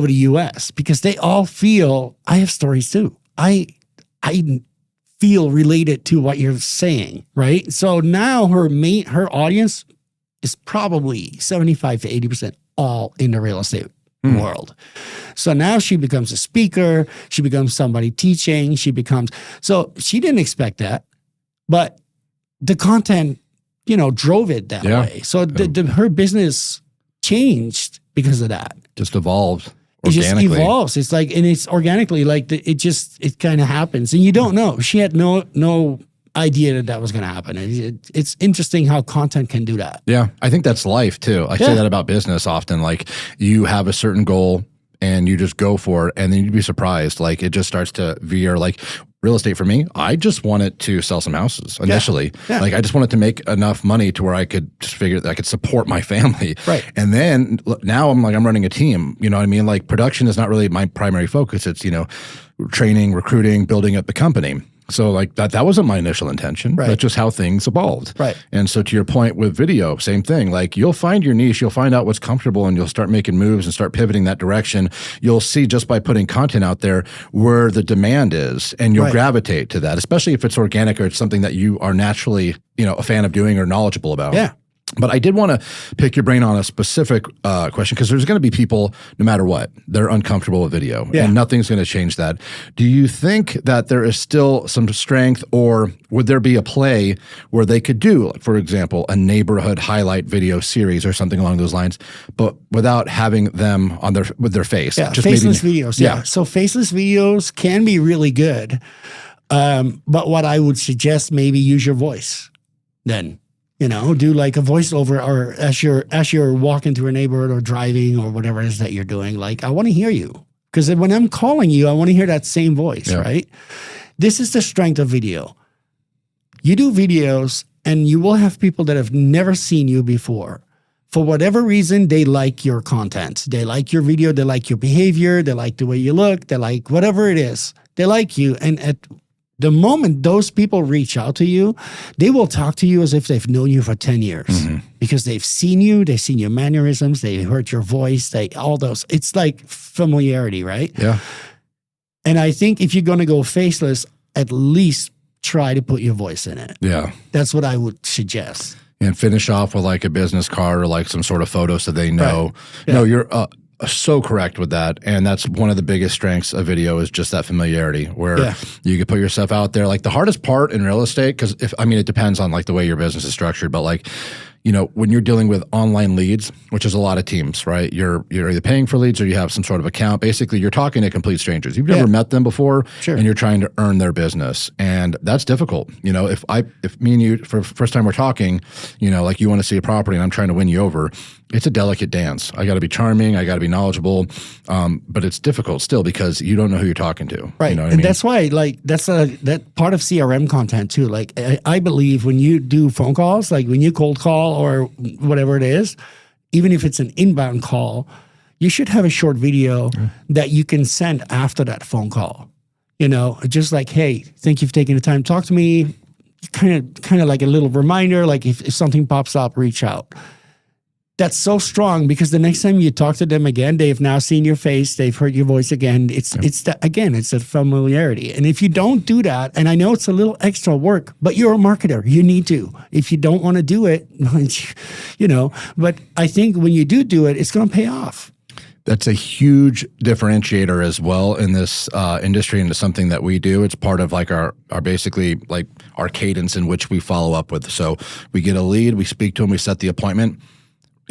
the U.S. because they all feel I have stories too. I feel related to what you're saying, right? So now her audience is probably 75 to 80% all in the real estate world. So now she becomes a speaker. She becomes somebody teaching. So she didn't expect that, but the content drove it that way. So her business changed because of that. Just evolved It organically. just evolves. It's like, and it's organically, like it kind of happens. And you don't know. She had no idea that was going to happen. It's interesting how content can do that. Yeah. I think that's life too. I say that about business often. Like you have a certain goal and you just go for it and then you'd be surprised. Like it just starts to veer. Like real estate for me, I just wanted to sell some houses initially. Yeah. Like I just wanted to make enough money to where I could just figure that I could support my family. Right. And then now I'm running a team, you know what I mean? Like production is not really my primary focus. It's, training, recruiting, building up the company. So like that wasn't my initial intention. Right. That's just how things evolved. Right. And so to your point with video, same thing. Like you'll find your niche, you'll find out what's comfortable, and you'll start making moves and start pivoting that direction. You'll see just by putting content out there where the demand is, and you'll gravitate to that, especially if it's organic or it's something that you are naturally, a fan of doing or knowledgeable about. Yeah. But I did want to pick your brain on a specific question, because there's going to be people, no matter what, they're uncomfortable with video, and nothing's going to change that. Do you think that there is still some strength, or would there be a play where they could do, like, for example, a neighborhood highlight video series or something along those lines, but without having them on with their face? Yeah, just faceless videos. Yeah. So faceless videos can be really good. But what I would suggest, maybe use your voice then. Do like a voiceover, or as you're walking through a neighborhood or driving or whatever it is that you're doing. Like, I want to hear you, because when I'm calling you, I want to hear that same voice, right? This is the strength of video. You do videos, and you will have people that have never seen you before. For whatever reason, they like your content. They like your video. They like your behavior. They like the way you look. They like whatever it is. They like you, and at the moment those people reach out to you, they will talk to you as if they've known you for 10 years because they've seen you, they've seen your mannerisms, they heard your voice, all those. It's like familiarity, right? Yeah. And I think if you're going to go faceless, at least try to put your voice in it. Yeah. That's what I would suggest. And finish off with like a business card or like some sort of photo so they know. Right. Yeah. No, you're so correct with that. And that's one of the biggest strengths of video, is just that familiarity where you can put yourself out there. Like the hardest part in real estate, because it depends on like the way your business is structured, but like, when you're dealing with online leads, which is a lot of teams, right? You're either paying for leads or you have some sort of account. Basically, you're talking to complete strangers. You've never met them before, and you're trying to earn their business, and that's difficult. If me and you, for the first time we're talking, like you want to see a property and I'm trying to win you over, it's a delicate dance. I got to be charming. I got to be knowledgeable, but it's difficult still because you don't know who you're talking to. Right, You know what and I mean? that's why, like, that's that part of CRM content too. Like, I believe when you do phone calls, like when you cold call or whatever it is, even if it's an inbound call, you should have a short video that you can send after that phone call. Just like, hey, thank you for taking the time to talk to me. Kind of like a little reminder, like if something pops up, reach out. That's so strong because the next time you talk to them again, they've now seen your face, they've heard your voice again. It's a familiarity. And if you don't do that, and I know it's a little extra work, but you're a marketer, you need to. If you don't want to do it, but I think when you do it, it's going to pay off. That's a huge differentiator as well in this industry, into something that we do. It's part of like our basically like our cadence in which we follow up with. So we get a lead, we speak to them, we set the appointment.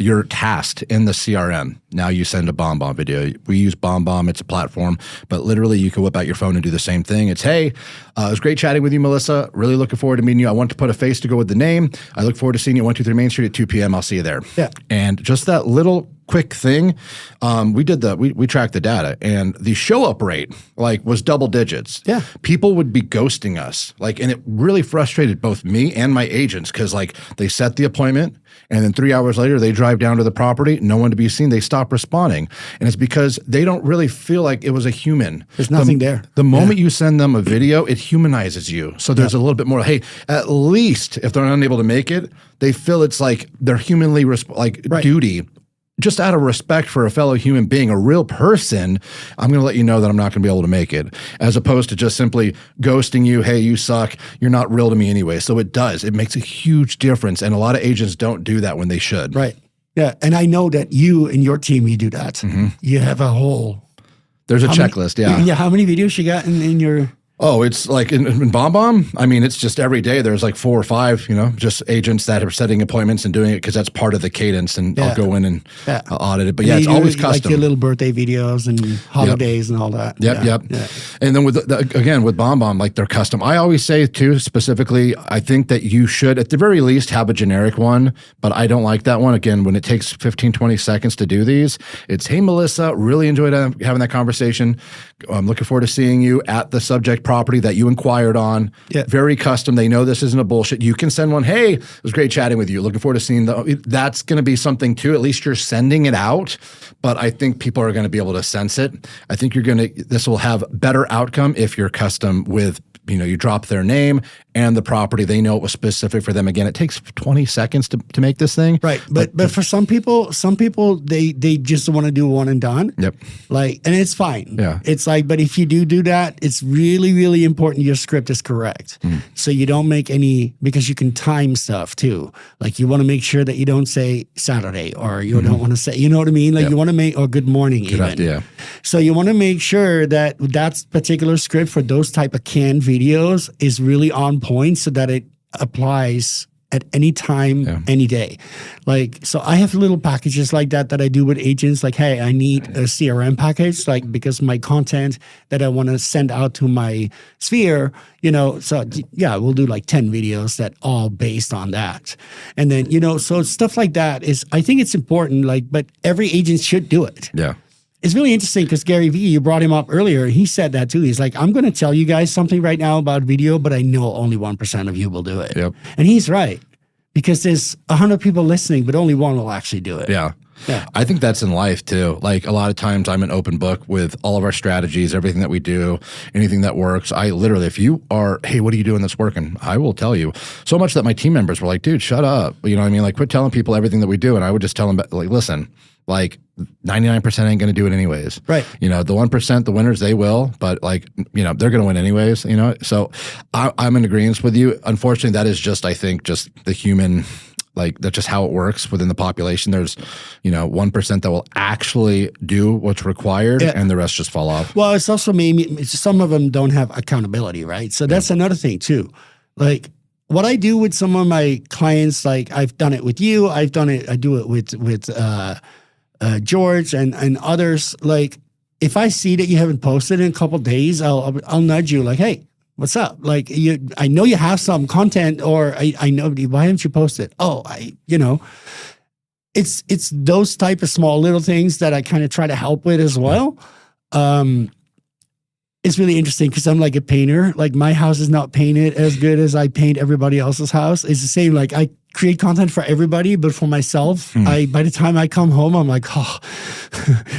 You're tasked in the CRM. Now you send a BombBomb video. We use BombBomb. It's a platform, but literally you can whip out your phone and do the same thing. It's, hey, it was great chatting with you, Melissa. Really looking forward to meeting you. I want to put a face to go with the name. I look forward to seeing you at 123 Main Street at 2 p.m. I'll see you there. Yeah. And just that little quick thing, we tracked the data, and the show up rate was double digits. Yeah. People would be ghosting us, and it really frustrated both me and my agents because they set the appointment, and then 3 hours later they drive down to the property, no one to be seen. They stop responding, and it's because they don't really feel like it was a human. There's nothing there. The moment you send them a video, it humanizes you. So there's a little bit more. Hey, at least if they're unable to make it, they feel it's like their humanly duty. Just out of respect for a fellow human being, a real person, I'm going to let you know that I'm not going to be able to make it, as opposed to just simply ghosting you. Hey, you suck. You're not real to me anyway. So it makes a huge difference. And a lot of agents don't do that when they should. Right. Yeah. And I know that you and your team, you do that. Mm-hmm. You have a whole. There's a checklist. Yeah. How many videos you got in your. Oh, it's like in BombBomb. I mean, it's just every day there's like 4 or 5, just agents that are setting appointments and doing it because that's part of the cadence. And I'll go in and audit it. But it's always custom. Like your little birthday videos and holidays and all that. Yep. And then with BombBomb, they're custom. I always say too, specifically, I think that you should at the very least have a generic one, but I don't like that one. Again, when it takes 15, 20 seconds to do these, it's, hey, Melissa, really enjoyed having that conversation. I'm looking forward to seeing you at the subject property that you inquired on. Yeah. Very custom. They know this isn't a bullshit. You can send one, hey, it was great chatting with you. Looking forward to seeing that's going to be something too. At least you're sending it out. But I think people are going to be able to sense it. I think this will have better outcome if you're custom with, you drop their name and the property. They know it was specific for them. Again, it takes 20 seconds to make this thing. Right. But for some people, they just want to do one and done. Yep. And it's fine. Yeah. It's but if you do that, it's really, really important your script is correct. So you don't make because you can time stuff too. You want to make sure that you don't say Saturday, or you don't want to say, you know what I mean? You want to make, or good morning Good even. idea. So you want to make sure that particular script for those type of canned videos is really on point so that it applies at any time, any day. So I have little packages like that I do with agents. Hey, I need a CRM package, because my content that I want to send out to my sphere, so yeah, we'll do 10 videos that all based on that. And then, so stuff like that I think it's important, but every agent should do it. Yeah. It's really interesting because Gary Vee, you brought him up earlier. He said that too. He's I'm going to tell you guys something right now about video, but I know only 1% of you will do it. Yep. And he's right, because there's 100 people listening, but only one will actually do it. Yeah. Yeah. I think that's in life too. A lot of times I'm an open book with all of our strategies, everything that we do, anything that works. I literally, if you are, hey, what are you doing that's working? I will tell you. So much that my team members were like, dude, shut up. You know what I mean? Quit telling people everything that we do. And I would just tell them, listen, 99% ain't going to do it anyways. Right. The 1%, the winners, they will, but they're going to win anyways, So I'm in agreement with you. Unfortunately, that is just, I think, just the human, that's just how it works within the population. There's, 1% that will actually do what's required, and the rest just fall off. Well, it's also maybe some of them don't have accountability, right? So that's another thing too. What I do with some of my clients, I've done it with you, I do it with George and others. If I see that you haven't posted in a couple of days, I'll nudge you hey, what's up? I know you have some content, or I know, why haven't you posted? Oh, it's those type of small little things that I kind of try to help with as well. It's really interesting because I'm like a painter. My house is not painted as good as I paint everybody else's house. It's the same. I create content for everybody, but for myself, by the time I come home, I'm oh,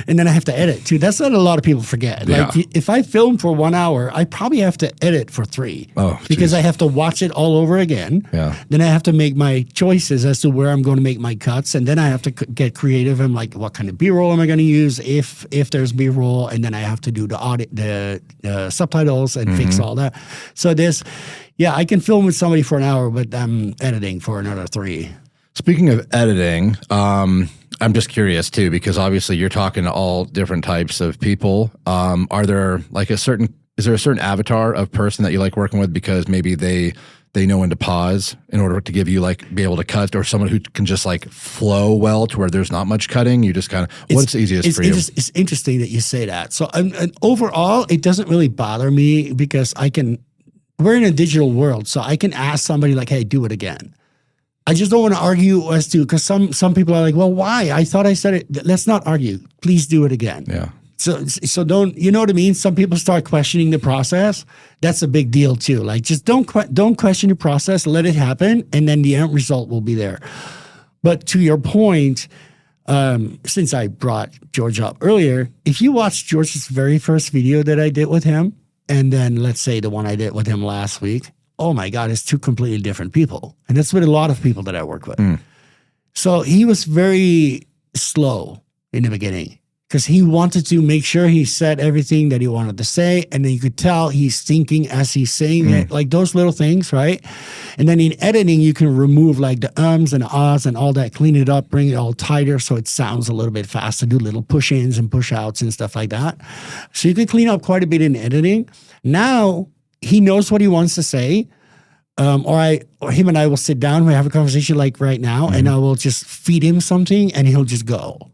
and then I have to edit too. That's what a lot of people forget. Yeah. If I film for 1 hour, I probably have to edit for 3. Oh, because I have to watch it all over again. Yeah. Then I have to make my choices as to where I'm going to make my cuts, and then I have to get creative. I'm what kind of B-roll am I going to use if there's B-roll, and then I have to do the subtitles and fix all that. So I can film with somebody for an hour, but I'm editing for another 3. Speaking of editing, I'm just curious too, because obviously you're talking to all different types of people. Are there is there a certain avatar of person that you like working with because maybe they know when to pause in order to give you be able to cut, or someone who can just flow well to where there's not much cutting? You just kind of, what's easiest for you? It's interesting that you say that. So and overall, it doesn't really bother me because we're in a digital world, so I can ask somebody hey, do it again. I just don't want to argue as to, because some people are well, why? I thought I said it. Let's not argue. Please do it again. Yeah. So don't, you know what I mean? Some people start questioning the process. That's a big deal too. Just don't question the process. Let it happen, and then the end result will be there. But to your point, since I brought George up earlier, if you watch George's very first video that I did with him, and then let's say the one I did with him last week, oh my God, it's 2 completely different people. And that's with a lot of people that I work with. So he was very slow in the beginning because he wanted to make sure he said everything that he wanted to say. And then you could tell he's thinking as he's saying it, those little things, right? And then in editing, you can remove the ums and ahs and all that, clean it up, bring it all tighter so it sounds a little bit faster, do little push-ins and push-outs and stuff like that. So you can clean up quite a bit in editing. Now, he knows what he wants to say, or him and I will sit down, we have a conversation right now, and I will just feed him something, and he'll just go.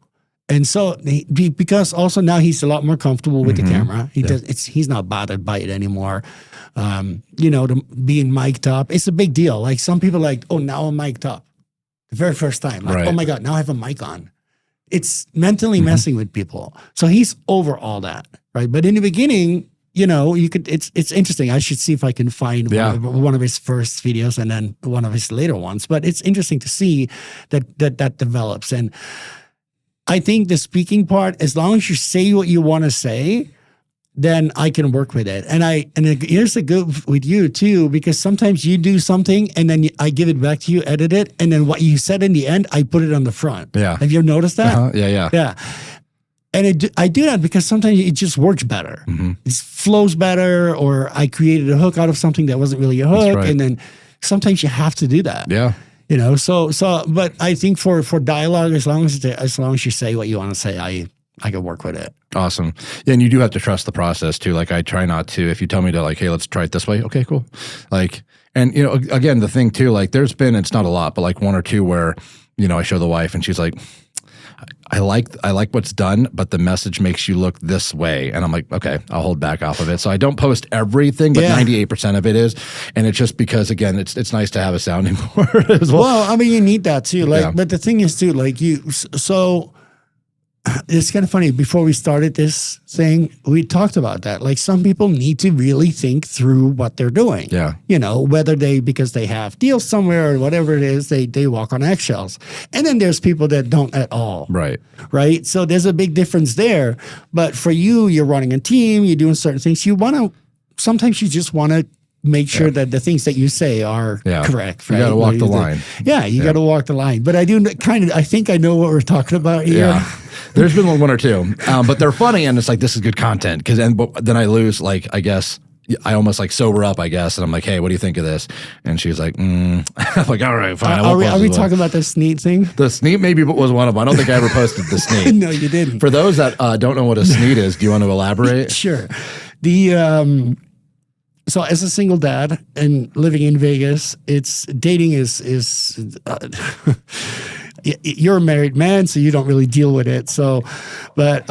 And so, because also now he's a lot more comfortable with the camera, he's not bothered by it anymore. Being mic'd up, it's a big deal. Some people oh, now I'm mic'd up, the very first time, right. Oh my God, now I have a mic on. It's mentally messing with people. So he's over all that. right? But in the beginning, you know, you could. It's interesting. I should see if I can find one of his first videos and then one of his later ones. But it's interesting to see that develops. And I think the speaking part, as long as you say what you want to say, then I can work with it. And here's the good with you too, because sometimes you do something and then I give it back to you, edit it, and then what you said in the end, I put it on the front. Yeah. Have you ever noticed that? Yeah. And I do that because sometimes it just works better. It flows better, or I created a hook out of something that wasn't really a hook. Right. And then sometimes you have to do that. Yeah. You know, but I think for dialogue, as long as you say what you want to say, I can work with it. Awesome. Yeah, and you do have to trust the process too. Like I try not to, if you tell me to like, hey, let's try it this way. Okay, cool. Like, and you know, again, the thing too, like there's been, it's not a lot, but like one or two where, you know, I show the wife and she's like, I like what's done, but the message makes you look this way. And I'm like, okay, I'll hold back off of it. So I don't post everything, but 98% of it is. And it's just because, again, it's nice to have a sounding board as well. Well, I mean, you need that too. Like, but the thing is too, like so it's kind of funny. Before we started this thing, we talked about that. Like some people need to really think through what they're doing. Yeah. You know, whether because they have deals somewhere or whatever it is, they walk on eggshells. And then there's people that don't at all. Right. Right. So there's a big difference there. But for you, you're running a team, you're doing certain things. Sometimes you just want to make sure that the things that you say are correct. Right? You got to walk the line. Yeah, you got to walk the line. But I think I know what we're talking about here. Yeah. There's been one or two, but they're funny, and it's like, this is good content. Because then I lose, like, I guess, I almost like sober up, I guess, and I'm like, hey, what do you think of this? And she's like, I'm like, all right, fine. Are we talking about the sneet thing? The sneet maybe was one of them. I don't think I ever posted the sneet. No, you didn't. For those that don't know what a sneet is, do you want to elaborate? Sure. So as a single dad and living in Vegas, dating is you're a married man, so you don't really deal with it. So, but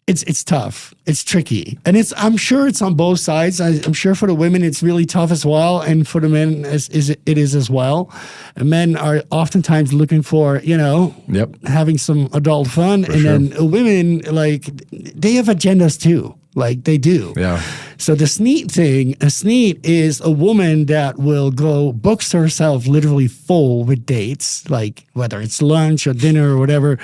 it's tough. It's tricky, and I'm sure it's on both sides. I'm sure for the women it's really tough as well, and for the men it is as well. And men are oftentimes looking for having some adult fun, then women, like, they have agendas too. Like they do. Yeah. So the sneet thing, a sneet is a woman that will books herself literally full with dates, like whether it's lunch or dinner or whatever.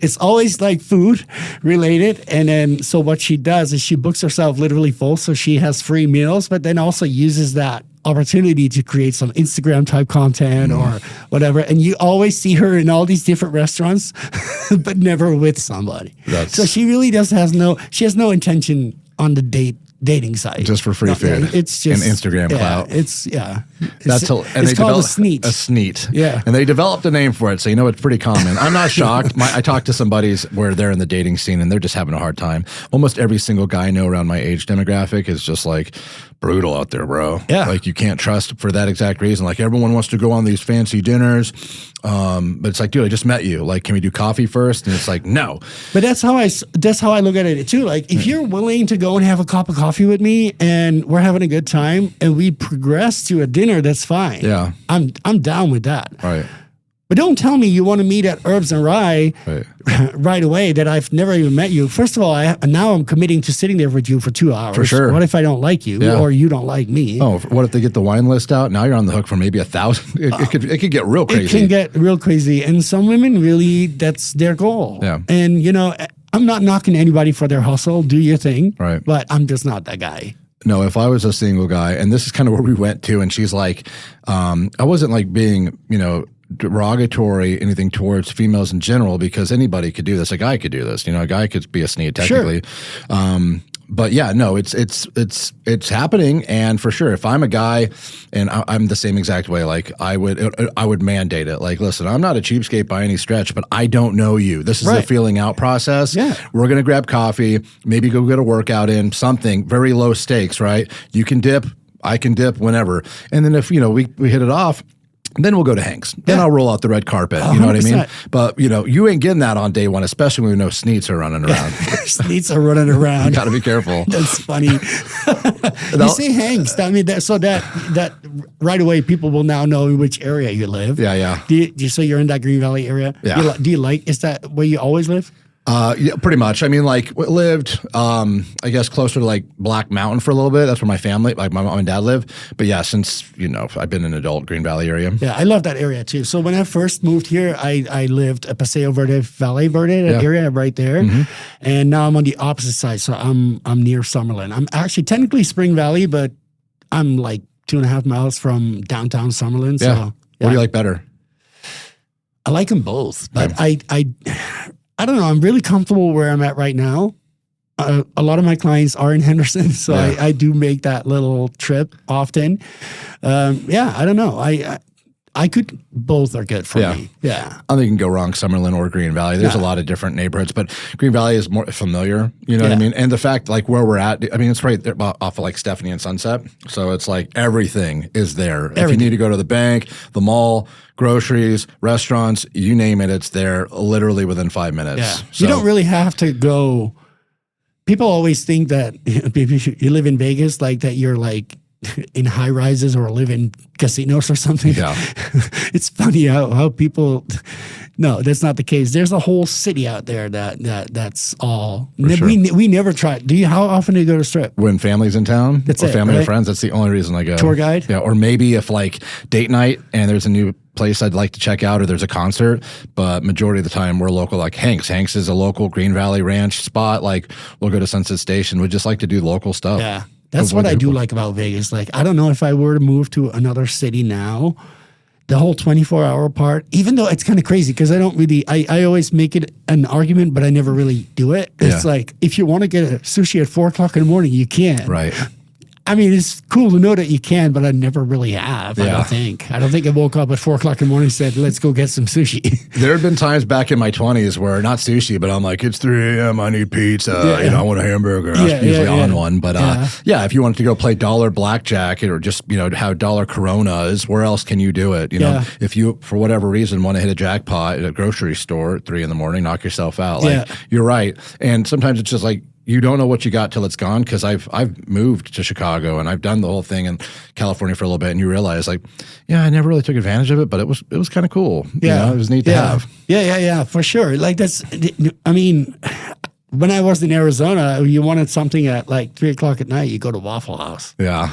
It's always like food related. And then, so what she does is she books herself literally full. So she has free meals, but then also uses that opportunity to create some Instagram type content or whatever. And you always see her in all these different restaurants, but never with somebody. So she really has no intention on the dating site. Just for free food. It's just an Instagram clout. It's called a sneet. A sneet. Yeah. And they developed a name for it, so it's pretty common. I'm not shocked. I talked to some buddies where they're in the dating scene and they're just having a hard time. Almost every single guy I know around my age demographic is just like brutal out there, bro. Yeah. Like you can't trust for that exact reason. Like everyone wants to go on these fancy dinners. But it's like, dude, I just met you. Like, can we do coffee first? And it's like, no. But that's how I look at it too. Like, if you're willing to go and have a cup of coffee with me and we're having a good time and we progress to a dinner, that's fine. Yeah. I'm down with that. Right. But don't tell me you want to meet at Herbs and Rye right away that I've never even met you. First of all, now I'm committing to sitting there with you for 2 hours. For sure. What if I don't like you or you don't like me? Oh, what if they get the wine list out? Now you're on the hook for maybe 1,000. It could get real crazy. It can get real crazy. And some women really, that's their goal. Yeah. And, I'm not knocking anybody for their hustle. Do your thing. Right. But I'm just not that guy. No, if I was a single guy, and this is kind of where we went to, and she's like, I wasn't like being, derogatory, anything towards females in general, because anybody could do this. A guy could do this. A guy could be a sneak technically. Sure. But yeah, no, it's happening, and for sure, if I'm a guy and I'm the same exact way, like I would mandate it. Like, listen, I'm not a cheapskate by any stretch, but I don't know you. This is a feeling out process. Yeah. We're gonna grab coffee, maybe go get a workout in, something very low stakes, right? You can dip, I can dip, whenever, and then if we hit it off. Then we'll go to Hank's. Then I'll roll out the red carpet. You know what I mean? But, you ain't getting that on day one, especially when we know sneets are running around. Sneets are running around. You got to be careful. That's funny. You say Hank's. I mean, that right away, people will now know which area you live. Yeah, yeah. So you're in that Green Valley area? Yeah. Is that where you always live? Yeah, pretty much. I mean, like lived, I guess closer to like Black Mountain for a little bit. That's where my family, like my mom and dad live. But yeah, since, I've been an adult, Green Valley area. Yeah, I love that area too. So when I first moved here, I lived at Paseo Verde, Valle Verde, that area right there. And now I'm on the opposite side. So I'm near Summerlin. I'm actually technically Spring Valley, but I'm like 2.5 miles from downtown Summerlin. Yeah. So What do you like better? I like them both, but I don't know. I'm really comfortable where I'm at right now. A lot of my clients are in Henderson, so I do make that little trip often. I don't know. I could, both are good for me. Yeah. I don't think you can go wrong, Summerlin or Green Valley. There's a lot of different neighborhoods, but Green Valley is more familiar, you know what I mean? And the fact, like, where we're at, I mean, it's right there off of, like, Stephanie and Sunset. So it's like everything is there. If you need to go to the bank, the mall, groceries, restaurants, you name it, it's there literally within 5 minutes. Yeah. So, you don't really have to go. People always think that if you live in Vegas, like that you're like in high rises or live in casinos or something. Yeah. It's funny how people, no, that's not the case. There's a whole city out there that's all. We never try. How often do you go to Strip? When family's in town that's or family right? or friends, that's the only reason I go. Tour guide? Yeah, or maybe if like date night and there's a new place I'd like to check out or there's a concert, but majority of the time we're local, like Hanks. Hanks is a local Green Valley Ranch spot. Like we'll go to Sunset Station. We just like to do local stuff. Yeah. That's what I do like about Vegas. Like, I don't know if I were to move to another city now, the whole 24-hour part, even though it's kind of crazy because I don't really, I always make it an argument, but I never really do it. It's like, if you want to get a sushi at 4 o'clock in the morning, you can. Right. I mean, it's cool to know that you can, but I never really have. I don't think I woke up at 4 o'clock in the morning and said, let's go get some sushi. There have been times back in my 20s where not sushi, but I'm like, it's 3 a.m. I need pizza. I want a hamburger. I was usually on one. But if you wanted to go play dollar blackjack or just, how dollar Coronas, where else can you do it? If you, for whatever reason, want to hit a jackpot at a grocery store at 3 a.m, knock yourself out. Like, you're right. And sometimes it's just like, you don't know what you got till it's gone, because I've moved to Chicago and I've done the whole thing in California for a little bit, and you realize like, I never really took advantage of it, but it was kind of cool. It was neat to have. Yeah, for sure. Like I mean, when I was in Arizona, you wanted something at like 3 o'clock at night, you go to Waffle House. Yeah.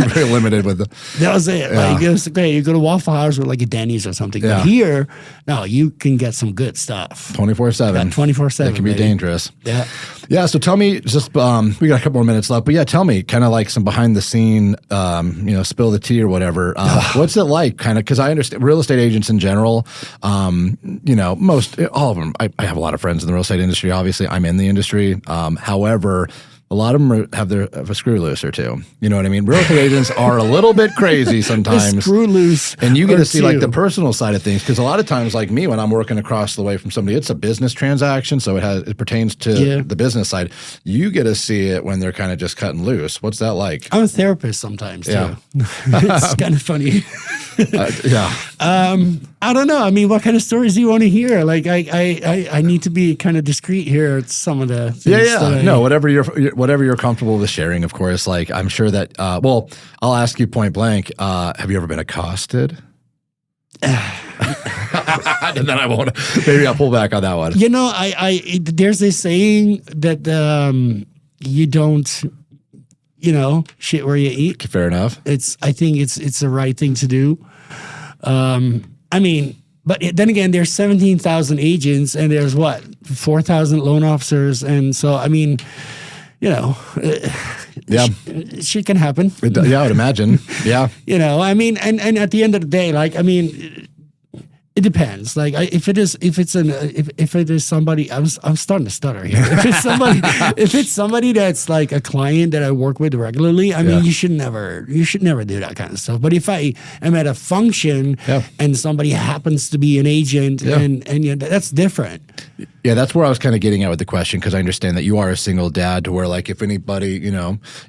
Very limited with that was it. Yeah. Like, it was great. You go to Waffle House or like a Denny's or something. Yeah. But here, no, you can get some good stuff. 24/7. 24/7. It can be dangerous. Yeah. Yeah. So tell me, just we got a couple more minutes left, but tell me kind of like some behind the scene, spill the tea or whatever. What's it like? Kind of, because I understand real estate agents in general. All of them. I have a lot of friends in the real estate industry. Obviously, I'm in the industry. However, a lot of them have a screw loose or two. You know what I mean? Real estate agents are a little bit crazy sometimes. Screw loose. And you get to see like the personal side of things, because a lot of times, like me, when I'm working across the way from somebody, it's a business transaction, so it pertains to the business side. You get to see it when they're kind of just cutting loose. What's that like? I'm a therapist sometimes too. Yeah. It's kind of funny. I don't know. I mean, what kind of stories do you want to hear? Like, I need to be kind of discreet here at some of the things. No, whatever you're comfortable with sharing, of course. Like, I'm sure that. I'll ask you point blank. Have you ever been accosted? And then I won't. Maybe I'll pull back on that one. There's this saying that you don't. Shit where you eat. Fair enough. I think it's the right thing to do. I mean, but then again, there's 17,000 agents and there's 4,000 loan officers. And so, I mean, shit can happen. I would imagine. Yeah. I mean, and at the end of the day, like, I mean, it depends. Like, if it is somebody, I'm starting to stutter here. If it's somebody that's like a client that I work with regularly, I mean, you should never do that kind of stuff. But if I am at a function and somebody happens to be an agent, and that's different. Yeah, that's where I was kind of getting at with the question, because I understand that you are a single dad, to where like if anybody,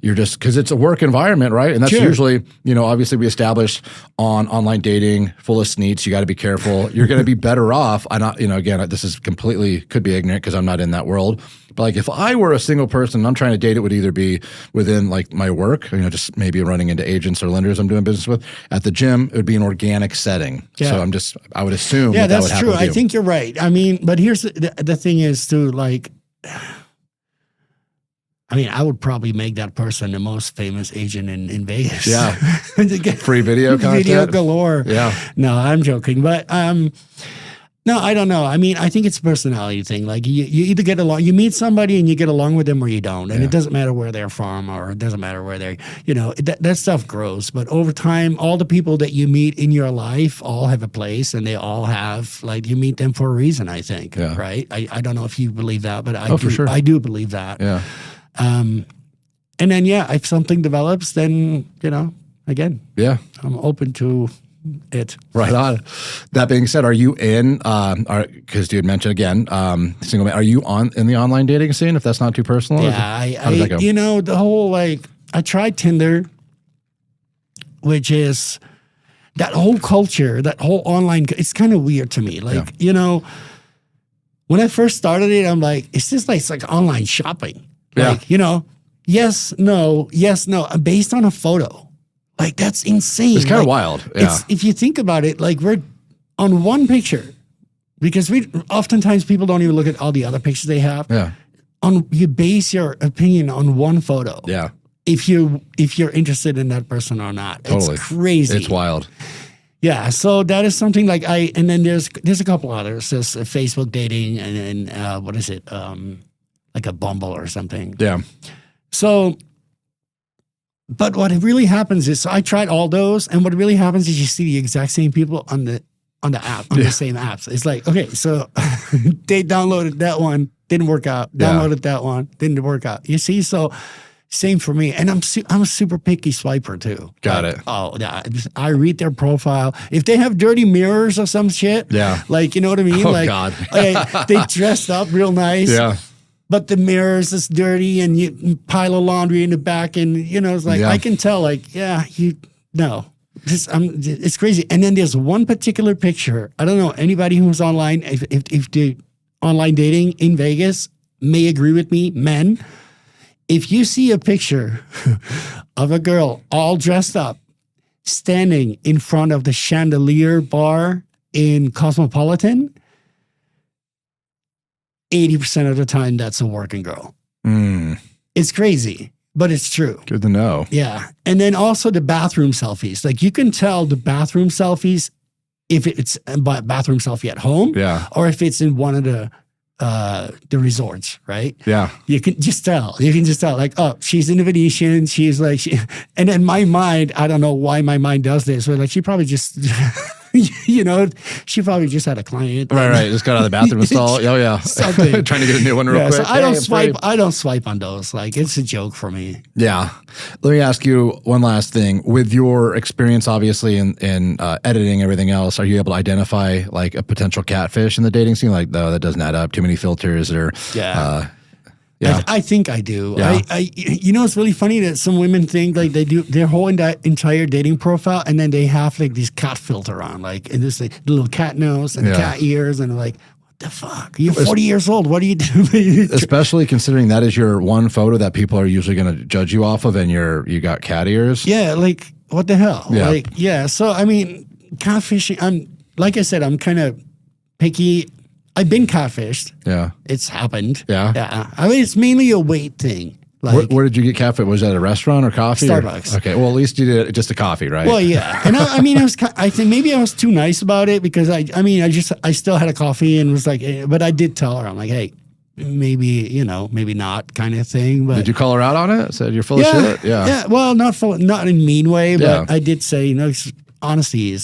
you're just, because it's a work environment, right? And that's usually, obviously we established on online dating, full of sneets, you got to be careful. You're going to be better off. I'm not, again, this is could be ignorant because I'm not in that world. But like if I were a single person and I'm trying to date, it would either be within like my work, just maybe running into agents or lenders I'm doing business with. At the gym, it would be an organic setting. Yeah. So I would assume that would happen. Yeah, that's true. I think you're right. I mean, but here's here's the thing is to like, I mean, I would probably make that person the most famous agent in Vegas. Yeah. To get Free video content. video galore. Yeah. No, I'm joking. But no, I don't know. I mean, I think it's a personality thing. Like you either get along, you meet somebody and you get along with them or you don't. And it doesn't matter where they're from or it doesn't matter where they're, that stuff grows. But over time, all the people that you meet in your life all have a place and they all have, like, you meet them for a reason, I think. Yeah. Right? I don't know if you believe that, but for sure. I do believe that. Yeah. And then, if something develops, then, again, I'm open to it. Right on. That being said, are you in, because you had mentioned again, single man, are you in the online dating scene, if that's not too personal? Yeah, how does that go? The whole, like, I tried Tinder, which is that whole culture, that whole online, it's kind of weird to me. Like, when I first started it, I'm like, it's just like, it's like online shopping. Like, yes, no, based on a photo. Like, that's insane. It's kind of wild. Yeah. If you think about it, like, we're on one picture, because oftentimes people don't even look at all the other pictures they have. Yeah. You base your opinion on one photo. Yeah. If you're interested in that person or not. Totally. It's crazy. It's wild. Yeah, so that is something like and then there's a couple others. There's Facebook dating and what is it? Like a Bumble or something. Yeah. So, but what really happens is, so I tried all those, and what really happens is you see the exact same people on the app, on the same apps. It's like, okay, so they downloaded that one, didn't work out. Downloaded that one, didn't work out. You see, so same for me. And I'm a super picky swiper too. Got it. Oh, yeah. I read their profile. If they have dirty mirrors or some shit, like, you know what I mean? Oh, like, God. They dressed up real nice. Yeah. But the mirrors is dirty and you pile of laundry in the back and, it's like, I can tell, like, it's crazy. And then there's one particular picture. I don't know, anybody who's online, if the online dating in Vegas may agree with me, men, if you see a picture of a girl all dressed up, standing in front of the Chandelier bar in Cosmopolitan, 80% of the time, that's a working girl. It's crazy, but it's true. Good to know. Yeah. And then also the bathroom selfies. Like, you can tell the bathroom selfies if it's a bathroom selfie at home or if it's in one of the resorts, right? Yeah. You can just tell. Like, oh, she's in the Venetian. She's like, and in my mind, I don't know why my mind does this, but like, she probably just... she probably just had a client. Right. Just got out of the bathroom stall. Oh, yeah. Something. Trying to get a new one real quick. So I don't swipe on those. Like, it's a joke for me. Yeah. Let me ask you one last thing. With your experience, obviously, in editing, everything else, are you able to identify like a potential catfish in the dating scene? Like, no, that doesn't add up. Too many filters or... I think I do. Yeah. It's really funny that some women think like they do their whole entire dating profile, and then they have like this cat filter on, like, and this like, little cat nose and cat ears, and like, what the fuck? You're 40 years old. What are you doing? Especially considering that is your one photo that people are usually going to judge you off of, and you got cat ears. Yeah, like, what the hell? Yeah. Like, yeah. So I mean, catfishing. Like I said, I'm kind of picky. I've been catfished. Yeah. It's happened. Yeah. I mean, it's mainly a weight thing. Like, where did you get catfish? Was that a restaurant or coffee? Starbucks. Okay. Well, at least you did just a coffee, right? Well, yeah. And I think maybe I was too nice about it because I still had a coffee and was like, but I did tell her, I'm like, hey, maybe not kind of thing. But did you call her out on it? Said you're full of shit? Yeah. Yeah. Well, not in a mean way, but I did say, honesty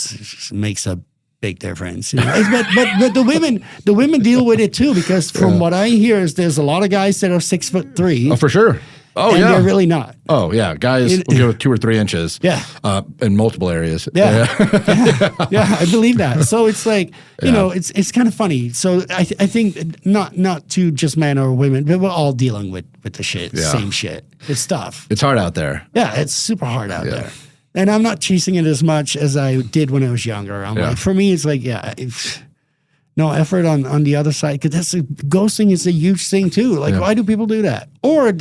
makes a big difference. But the women deal with it too, because from what I hear is there's a lot of guys that are 6'3". Oh, for sure. Oh, and they're really not. Oh, yeah. Guys will go 2 or 3 inches. Yeah. In multiple areas. Yeah. I believe that. So it's like, it's kind of funny. So I think not to just men or women, but we're all dealing with the shit, same shit. It's tough. It's hard out there. Yeah, it's super hard out there. And I'm not chasing it as much as I did when I was younger. I'm like, for me, it's like, no effort on the other side, because ghosting is a huge thing too. Like, why do people do that? Or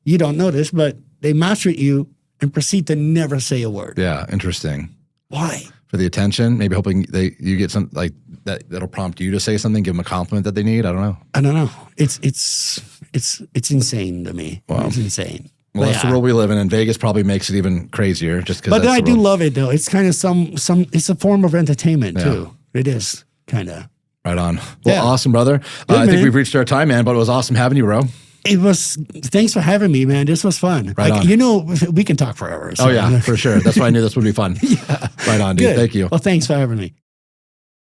you don't notice, but they match with you and proceed to never say a word. Yeah, interesting. Why? For the attention, maybe hoping you get some, like, that'll prompt you to say something, give them a compliment that they need? I don't know. I don't know. It's insane to me. Wow. It's insane. Well, But that's the world we live in, and Vegas probably makes it even crazier just because. But I do love it though. It's kind of it's a form of entertainment too. It is kind of. Right on. Well, Yeah. awesome, brother. Good, I think man. we've reached our time, man, but it was awesome having you, bro. It was. Thanks for having me, man. This was fun. Right on. You know, we can talk forever. So. Oh, yeah, for sure. That's why I knew this would be fun. Right on, dude. Good. Thank you. Well, thanks for having me.